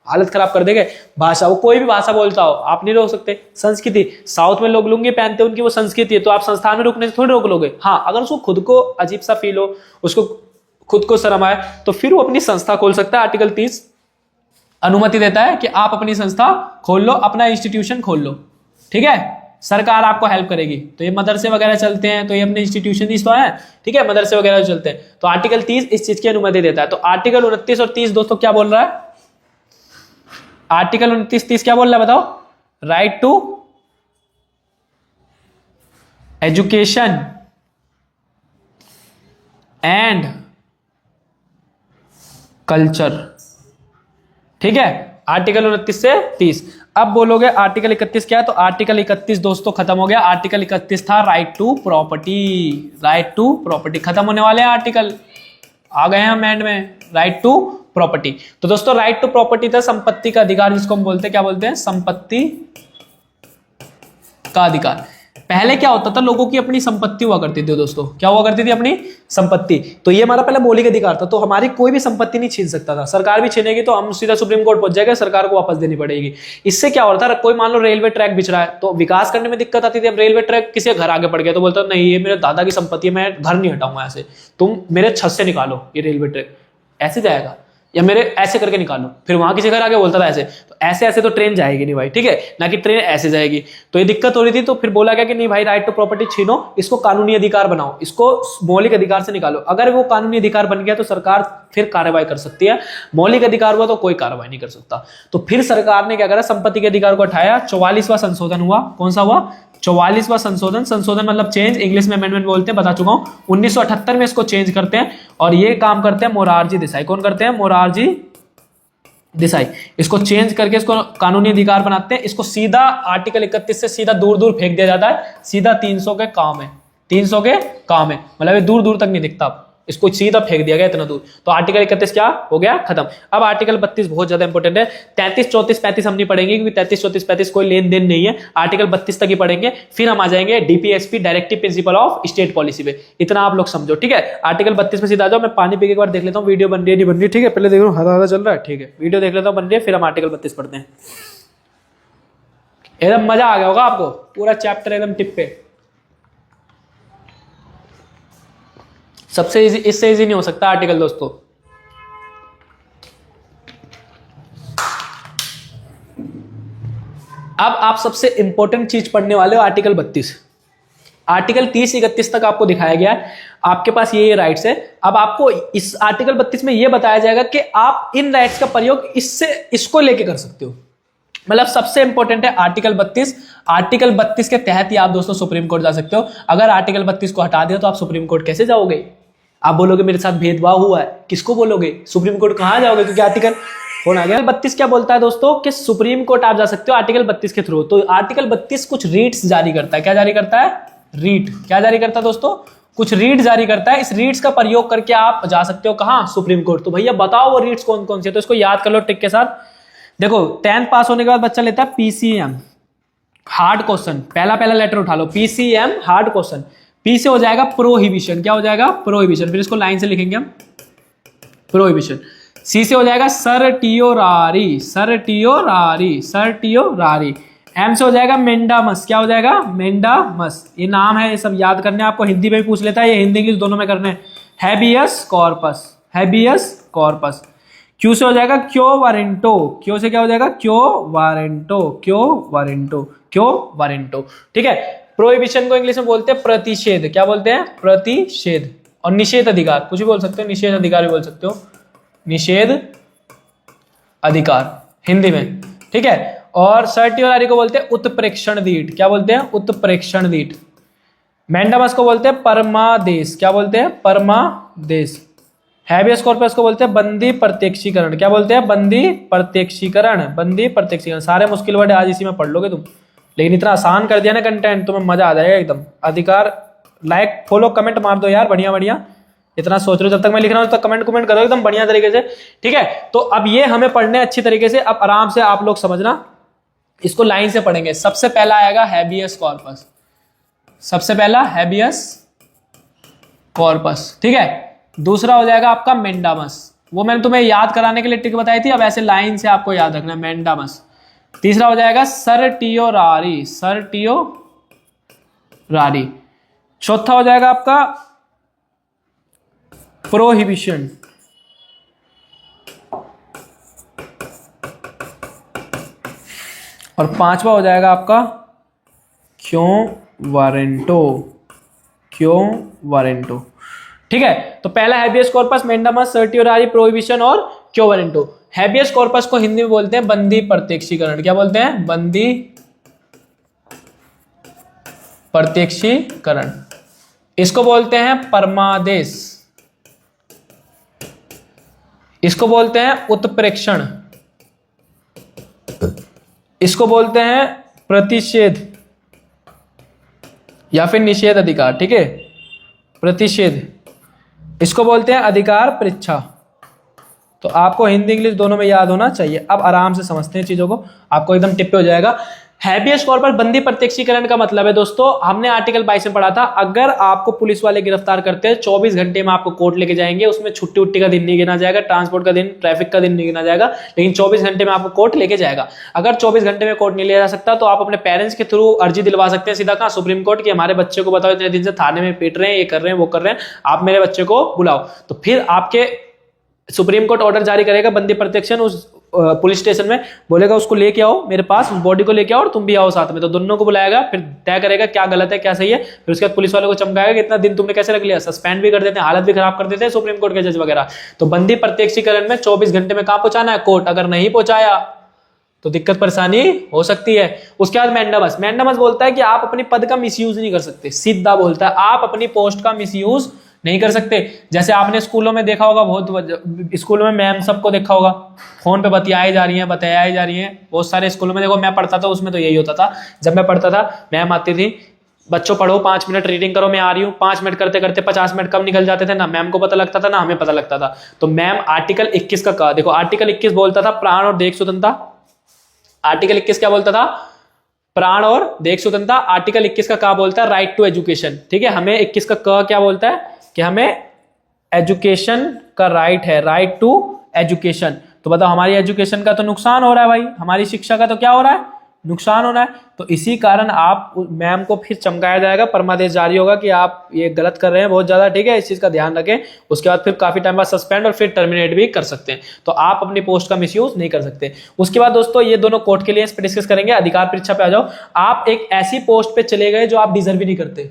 हालत खराब कर देंगे। भाषा, वो कोई भी भाषा बोलता हो आप नहीं रोक सकते। संस्कृति, साउथ में लोग लुंगी पहनते हैं, उनकी वो संस्कृति है, तो आप संस्थान में रुकने से थोड़ी रोक लोगे। हाँ, अगर उसको खुद को अजीब सा फील हो, उसको खुद को शर्म आए, तो फिर वो अपनी संस्था खोल सकता है। आर्टिकल 30 अनुमति देता है कि आप अपनी संस्था खोल लो, अपना इंस्टीट्यूशन खोल लो, ठीक है। सरकार आपको हेल्प करेगी। तो ये मदरसे वगैरह चलते हैं, तो ये अपने इंस्टीट्यूशन ही तो है, ठीक है, मदरसे वगैरह चलते हैं, तो आर्टिकल 30 इस चीज की अनुमति देता है। तो आर्टिकल 29 और 30 दोस्तों क्या बोल रहा है? आर्टिकल 29-30 क्या बोल रहा है बताओ? Right to education and culture, ठीक है। आर्टिकल 29 से 30। अब बोलोगे आर्टिकल 31 क्या है? तो आर्टिकल 31 दोस्तों खत्म हो गया। आर्टिकल 31 था right to property, right to property खत्म होने वाले हैं आर्टिकल, आ गए हैं हम एंड में, राइट टू प्रॉपर्टी। तो दोस्तों राइट टू प्रॉपर्टी था संपत्ति का अधिकार, जिसको हम बोलते हैं, क्या बोलते हैं? संपत्ति का अधिकार। पहले क्या होता था, लोगों की अपनी संपत्ति हुआ करती थी दोस्तों, क्या हुआ करती थी? अपनी संपत्ति। तो ये हमारा पहले मौलिक अधिकार था, तो हमारी कोई भी संपत्ति नहीं छीन सकता था। सरकार भी छीनेगी तो हम सीधा सुप्रीम कोर्ट पहुंच जाएगा, सरकार को वापस देनी पड़ेगी। इससे क्या होता था, कोई मान लो रेलवे ट्रैक बिछ रहा है तो विकास करने में दिक्कत आती थी। अब रेलवे ट्रैक किसी घर आगे पड़ गया तो बोलता नहीं, ये मेरे दादा की संपत्ति है, मैं घर नहीं हटाऊंगा ऐसे, तुम मेरे छत से निकालो ये रेलवे ट्रैक, ऐसे जाएगा, या मेरे ऐसे करके निकालो, फिर वहां किसी घर आगे बोलता था ऐसे, तो ऐसे तो ट्रेन जाएगी नहीं भाई, ठीक है ना, कि ट्रेन ऐसे जाएगी। तो ये दिक्कत हो रही थी, तो फिर बोला गया कि नहीं भाई, राइट टू प्रॉपर्टी छीनो, इसको कानूनी अधिकार बनाओ, इसको मौलिक अधिकार से निकालो। अगर वो कानूनी अधिकार बन गया तो सरकार फिर कार्रवाई कर सकती है, मौलिक अधिकार हुआ तो कोई कार्रवाई नहीं कर सकता। तो फिर सरकार ने क्या करा, संपत्ति के अधिकार को हटाया। 44वां संशोधन हुआ, कौन सा हुआ? 44वां संशोधन। संशोधन मतलब चेंज, इंग्लिश में अमेंडमेंट बोलते हैं, बता चुका हूं। 1978 में इसको चेंज करते हैं, और ये काम करते हैं मोरारजी देसाई। कौन करते हैं? मोरारजी देसाई। इसको चेंज करके इसको कानूनी अधिकार बनाते हैं। इसको सीधा आर्टिकल 31 से सीधा दूर दूर फेंक दिया जाता है, सीधा 300 के काम है, 300 के काम है, मतलब ये दूर दूर तक नहीं दिखता। इसको सीधा फेंक दिया गया इतना दूर। तो आर्टिकल 31 क्या हो गया, खत्म। अब आर्टिकल 32 बहुत ज्यादा इंपॉर्टेंट है। 33, 34, 35 हम नहीं पढ़ेंगे क्योंकि 33, 34, 35 कोई लेन देन नहीं है। आर्टिकल 32 तक ही पढ़ेंगे, फिर हम आ जाएंगे DPSP, directive principle of state policy पे। इतना आप लोग समझो, ठीक है। आर्टिकल 32 में सीधा आ जाओ। मैं पानी पी के एक बार देख लेता हूँ वीडियो बन रही है नहीं बन रही, ठीक है। पहले देख लो हरा हरा चल रहा है, ठीक है। वीडियो देख लेता हूँ बन रही है, फिर हम आर्टिकल 32 पढ़ते हैं। एकदम मजा आ गया होगा आपको, पूरा चैप्टर एकदम टिप पे। सबसे इजी, इससे इजी नहीं हो सकता आर्टिकल दोस्तों। अब आप सबसे इंपॉर्टेंट चीज पढ़ने वाले हो आर्टिकल 32। आर्टिकल 30, 31 तक आपको दिखाया गया है, आपके पास ये राइट्स है। अब आपको इस आर्टिकल 32 में ये बताया जाएगा कि आप इन राइट्स का प्रयोग इससे इसको लेके कर सकते हो। मतलब सबसे इंपॉर्टेंट है आर्टिकल 32। आर्टिकल 32 के तहत ही आप दोस्तों सुप्रीम कोर्ट जा सकते हो। अगर आर्टिकल 32 को हटा दिया तो आप सुप्रीम कोर्ट कैसे जाओगे? आप बोलोगे मेरे साथ भेदभाव हुआ है, किसको बोलोगे? सुप्रीम कोर्ट कहां जाओगे? क्योंकि आर्टिकल कौन आ गया। 32 क्या बोलता है दोस्तों कि सुप्रीम कोर्ट आप जा सकते हो आर्टिकल 32 के थ्रू। तो आर्टिकल 32 कुछ रीट्स जारी करता है। क्या जारी करता है? रीट। क्या जारी करता है दोस्तों? कुछ रीट जारी करता है। इस रीट्स का प्रयोग करके आप जा सकते हो कहां? Supreme court. तो भैया बताओ वो रीट्स कौन कौन से? तो इसको याद कर लो टिक के साथ। देखो 10th पास होने के बाद बच्चा लेता है पीसीएम, हार्ड क्वेश्चन। पहला लेटर उठा लो, पीसीएम हार्ड क्वेश्चन। पी से हो जाएगा प्रोहिबिशन। क्या हो जाएगा? प्रोहिबिशन। फिर इसको लाइन से लिखेंगे हम, प्रोहिबिशन। सी से हो जाएगा सर्टियोरारी, सर्टियोरारी, सर्टियोरारी। एम से हो जाएगा मेंडामस। क्या हो जाएगा? मेंडामस। ये नाम है, ये सब याद करने आपको। हिंदी में भी पूछ लेता है, ये हिंदी इंग्लिश दोनों में करने हैं। Habeas corpus, habeas corpus. Q से हो जाएगा क्यो वारेंटो। क्यो से क्या हो जाएगा? क्यो वारेंटो, क्यो वारेंटो, क्यो वारेंटो। ठीक है। प्रोहिबिशन को इंग्लिश में बोलते हैं प्रतिषेध। क्या बोलते हैं? प्रतिषेध। और निषेध अधिकार, कुछ भी बोल सकते हो, निषेध अधिकार भी बोल सकते हो, निषेध अधिकार हिंदी में। ठीक है। और सर्टियोरारी को बोलते हैं उत्प्रेक्षण दीठ। क्या बोलते हैं? उत्प्रेक्षण दीठ। मैंडामस को बोलते हैं परमादेश। क्या बोलते हैं? परमादेश। हैबियस कॉर्पस को बोलते हैं बंदी प्रत्यक्षीकरण। क्या बोलते हैं? बंदी प्रत्यक्षीकरण, बंदी प्रत्यक्षीकरण। सारे मुश्किल वर्ड आज इसी में पढ़ लोगे तुम, लेकिन इतना आसान कर दिया ना कंटेंट, तुम्हें मजा आ जाएगा एकदम। अधिकार, लाइक फॉलो कमेंट मार दो यार, बढ़िया बढ़िया। इतना सोच रहे हो, जब तक मैं लिख रहा हूं तब कमेंट करो एकदम बढ़िया तरीके से। ठीक है। तो अब ये हमें पढ़ने अच्छी तरीके से। अब आराम से आप लोग समझना, इसको लाइन से पढ़ेंगे। सबसे पहला आएगा हैबियस कॉर्पस, सबसे पहला हैबियस कॉर्पस। ठीक है। दूसरा हो जाएगा आपका मेंडामस, वो मैंने तुम्हें याद कराने के लिए ट्रिक बताई थी, अब ऐसे लाइन से आपको याद रखना है, मेंडामस। तीसरा हो जाएगा सर्टियोरारी, सर्टियोरारी। चौथा हो जाएगा आपका प्रोहिबिशन। और पांचवा हो जाएगा आपका क्यों वारेंटो, क्यों वारेंटो। ठीक है। तो पहला हैबियस कॉर्पस, मेंडामस, सर्टियोरारी, प्रोहिबिशन और क्यो वारेंटो। हैबियस कॉर्पस को हिंदी में बोलते हैं बंदी प्रत्यक्षीकरण। क्या बोलते हैं? बंदी प्रत्यक्षीकरण। इसको बोलते हैं परमादेश, इसको बोलते हैं उत्प्रेक्षण, इसको बोलते हैं प्रतिषेध या फिर निषेध अधिकार। ठीक है। प्रतिषेध, इसको बोलते हैं अधिकार परीक्षा। तो आपको हिंदी इंग्लिश दोनों में याद होना चाहिए। अब आराम से समझते हैं चीजों को, आपको एकदम टिप पे हो जाएगा। हैबियस कॉर्पस बंदी प्रत्यक्षीकरण का मतलब है दोस्तों, हमने आर्टिकल 22 में पढ़ा था, अगर आपको पुलिस वाले गिरफ्तार करते हैं 24 घंटे में आपको कोर्ट लेके जाएंगे, उसमें छुट्टी उट्टी का दिन नहीं गिना जाएगा, ट्रांसपोर्ट का दिन, ट्रैफिक का दिन नहीं गिना जाएगा, लेकिन 24 घंटे में आपको कोर्ट लेके जाएगा। अगर 24 घंटे में कोर्ट नहीं ले जा सकता तो आप अपने पेरेंट्स के थ्रू अर्जी दिलवा सकते हैं सीधा कहां? सुप्रीम कोर्ट की। हमारे बच्चे को बताओ इतने दिन से थाने में पीट रहे हैं, ये कर रहे हैं, वो कर रहे हैं, आप मेरे बच्चे को बुलाओ। तो फिर आपके सुप्रीम कोर्ट ऑर्डर जारी करेगा बंदी प्रत्यक्षण, उस पुलिस स्टेशन में बोलेगा उसको लेके आओ मेरे पास, उस बॉडी को लेके आओ और तुम भी आओ साथ में। तो दोनों को बुलाएगा, फिर तय करेगा क्या गलत है क्या सही है, फिर उसके बाद पुलिस वालों को चमकाएगा कि इतना दिन तुमने कैसे रख लिया, सस्पेंड भी कर देते हैं, हालत भी खराब कर देते हैं सुप्रीम कोर्ट के जज वगैरह। तो बंदी प्रत्यक्षीकरण में 24 घंटे में कहां पहुंचाना है? कोर्ट। अगर नहीं पहुंचाया तो दिक्कत परेशानी हो सकती है। उसके बाद मैंडामस, मैंडामस बोलता है कि आप अपनी पद का मिसयूज नहीं कर सकते, सीधा बोलता है आप अपनी पोस्ट का मिसयूज नहीं कर सकते। जैसे आपने स्कूलों में देखा होगा, बहुत स्कूलों में मैम सबको देखा होगा, फोन पे बतियाई जा रही हैं, बताई जा रही हैं। बहुत सारे स्कूलों में देखो, मैं पढ़ता था उसमें तो यही होता था। जब मैं पढ़ता था मैम आती थी, बच्चों पढ़ो, 5 मिनट रीडिंग करो, मैं आ रही हूँ। 5 मिनट करते करते 50 मिनट कब निकल जाते थे, ना मैम को पता लगता था ना हमें पता लगता था। तो मैम आर्टिकल 21 का कहा, देखो आर्टिकल 21 बोलता था प्राण और देश स्वतंत्रता। आर्टिकल 21 क्या बोलता था, प्राण और देश स्वतंत्रता। आर्टिकल 21 का क्या बोलता है, राइट टू एजुकेशन। ठीक है, हमें 21 का क क्या बोलता है कि हमें एजुकेशन का राइट है, राइट टू एजुकेशन। तो बताओ हमारी एजुकेशन का तो नुकसान हो रहा है भाई, हमारी शिक्षा का तो क्या हो रहा है, नुकसान हो रहा है। तो इसी कारण आप मैम को फिर चमकाया जाएगा, परमादेश जारी होगा कि आप ये गलत कर रहे हैं बहुत ज्यादा। ठीक है, इस चीज का ध्यान रखें। उसके बाद फिर काफी टाइम बाद सस्पेंड और फिर टर्मिनेट भी कर सकते हैं। तो आप अपनी पोस्ट का मिसयूज नहीं कर सकते। उसके बाद दोस्तों ये दोनों कोर्ट के लिए इस पर डिस्कस करेंगे। अधिकार परीक्षा पे आ जाओ। आप एक ऐसी पोस्ट पे चले गए जो आप डिजर्व भी नहीं करते।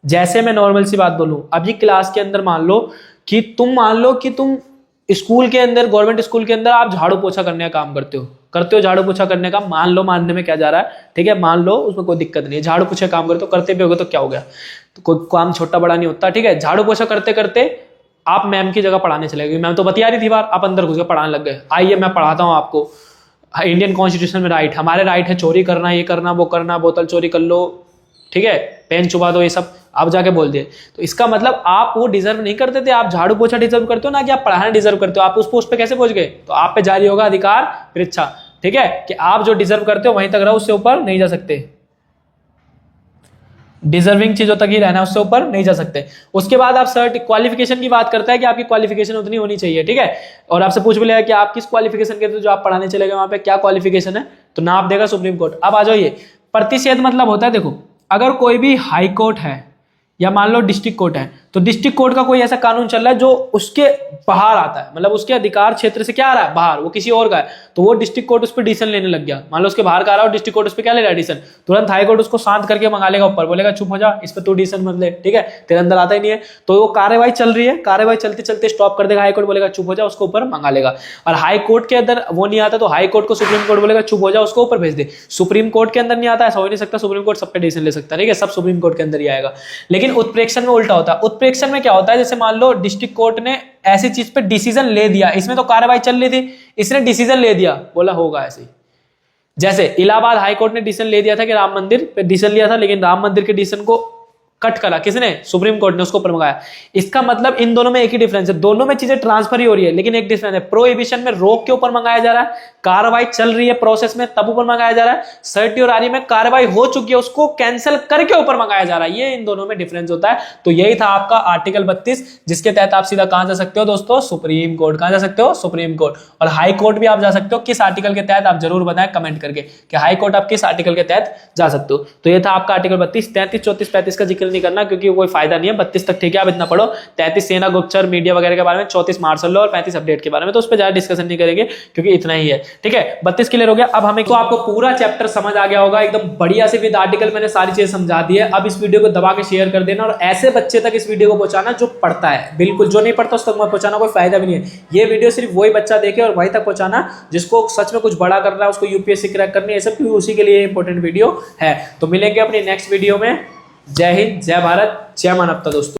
जैसे मैं नॉर्मल सी बात बोलूं, अभी क्लास के अंदर मान लो कि तुम स्कूल के अंदर, गवर्नमेंट स्कूल के अंदर आप झाड़ू पोछा करने का काम करते हो झाड़ू पोछा करने का, मान लो, मानने में क्या जा रहा है, ठीक है, मान लो, उसमें कोई दिक्कत नहीं है, झाड़ू पोछा काम करते हो, करते भी होगे तो क्या हो गया, तो कोई काम छोटा बड़ा नहीं होता। ठीक है, झाड़ू पोछा करते करते आप मैम की जगह पढ़ाने चले गए, मैम तो बतिया रही थी बार, आप अंदर घुस के पढ़ाने लग गए। आइए मैं पढ़ाता हूँ आपको, इंडियन कॉन्स्टिट्यूशन में राइट, हमारे राइट है चोरी करना, ये करना, वो करना, बोतल चोरी कर लो, ठीक है, पेन चुबा दो, ये सब आप जाके बोल दिए। तो इसका मतलब आप वो डिजर्व नहीं करते थे, आप झाड़ू पोछा डिजर्व करते हो ना कि आप पढ़ाना डिजर्व करते हो। आप उस पोस्ट पे कैसे पहुंच गए, तो आप पे जारी होगा अधिकार परीक्षा। ठीक है, कि आप जो डिजर्व करते हो वहीं तक रहो, उससे ऊपर नहीं जा सकते। डिजर्विंग चीजों तक ही रहना, उससे ऊपर नहीं जा सकते। उसके बाद आप सर्ट क्वालिफिकेशन की बात करता है कि आपकी क्वालिफिकेशन उतनी होनी चाहिए। ठीक है, और आपसे पूछ भी लिया कि आप किस क्वालिफिकेशन के थे जो आप पढ़ाने चले गए, वहां पे क्या क्वालिफिकेशन है, तो ना आप देगा सुप्रीम कोर्ट। अब आ जाओ, ये प्रतिषेध मतलब होता है, देखो अगर कोई भी हाई कोर्ट है या मान लो डिस्ट्रिक्ट कोर्ट है, तो डिस्ट्रिक्ट कोर्ट का कोई ऐसा कानून चल रहा है जो उसके बाहर आता है, मतलब उसके अधिकार क्षेत्र से क्या आ रहा है, बाहर, वो किसी और का है, तो वो डिस्ट्रिक्ट कोर्ट उस पर डिसीजन लेने लग गया। मान लो उसके बाहर का आ रहा है और डिस्ट्रिक्ट कोर्ट उस पर क्या ले रहा है, डिसीजन, तुरंत हाई कोर्ट उसको शांत करके मंगा लेगा ऊपर, बोलेगा चुप हो जा, इस पर तू डिसीजन मत ले, ठीक है, तेरे अंदर आता ही नहीं है। तो वो कार्यवाही चल रही है, कार्यवाही चलते चलते स्टॉप कर देगा, हाई कोर्ट बोलेगा चुप हो जा, उसको ऊपर मंगा लेगा। और हाई कोर्ट के अंदर वो नहीं आता तो हाई कोर्ट को सुप्रीम कोर्ट बोलेगा चुप हो जा, उसको ऊपर भेज दे। सुप्रीम कोर्ट के अंदर नहीं आता, ऐसा हो नहीं सकता, सुप्रीम कोर्ट सब पे डिसीजन ले सकता है, ठीक है, सब सुप्रीम कोर्ट के अंदर ही आएगा। लेकिन उत्प्रेक्षण में उल्टा होता है। उत्प्रेक्षण में क्या होता है, जैसे मान लो डिस्ट्रिक्ट कोर्ट ने ऐसी चीज पे डिसीजन ले दिया, इसमें तो कार्रवाई चल रही थी, इसने डिसीजन ले दिया, बोला होगा ऐसे ही। जैसे इलाहाबाद हाई कोर्ट ने डिसीजन ले दिया था कि राम मंदिर पे डिसीजन लिया था, लेकिन राम मंदिर के डिसीजन को कट करा किसने, सुप्रीम कोर्ट ने, उसको ऊपर मंगाया। इसका मतलब इन दोनों में एक ही डिफरेंस है, दोनों में चीजें ट्रांसफर ही हो रही है, लेकिन एक डिफरेंस है, प्रोहिबिशन में रोक के ऊपर मंगाया जा रहा है, कार्रवाई चल रही है प्रोसेस में तब ऊपर मंगाया जा रहा है। सर्टियोरारी में कार्रवाई हो चुकी है, उसको कैंसिल करके ऊपर मंगाया जा रहा है। ये इन दोनों में डिफरेंस होता है। तो यही था आपका आर्टिकल 32, जिसके तहत आप सीधा कहां जा सकते हो दोस्तों, सुप्रीम कोर्ट। कहां जा सकते हो, सुप्रीम कोर्ट। और हाई कोर्ट भी आप जा सकते हो, किस आर्टिकल के तहत आप जरूर बताएं कमेंट करके कि हाई कोर्ट आप किस आर्टिकल के तहत जा सकते हो। तो ये था आपका आर्टिकल 32। 33, 34, 35 का जिक्र नहीं करना क्योंकि कोई फायदा नहीं है, 32 तक ठीक है, आप इतना पढ़ो। 33 सेना गुप्तचर मीडिया वगैरह के बारे में, 34 मार्शल लॉ और 35 अपडेट के बारे में, तो उस पर ज्यादा डिस्कशन नहीं करेंगे क्योंकि इतना ही है। ठीक है, 32 क्लियर हो गया। अब हमें तो आपको पूरा चैप्टर समझ आ गया होगा एकदम बढ़िया से, विद आर्टिकल मैंने सारी चीजें समझा दी है। अब इस वीडियो को दबा के शेयर कर देना और ऐसे बच्चे तक इस वीडियो को पहुंचाना जो पढ़ता है, बिल्कुल जो नहीं पढ़ता उस तक मत पहुंचाना, कोई फायदा भी नहीं है। ये वीडियो सिर्फ वही बच्चा देखे और वहीं तक पहुंचाना जिसको सच में कुछ बड़ा करना है, उसको यूपीएससी क्रैक करनी है, सब क्योंकि उसी के लिए इंपॉर्टेंट वीडियो है। तो मिलेंगे अपनी नेक्स्ट वीडियो में। जय हिंद, जय भारत, जय मानवता दोस्तों।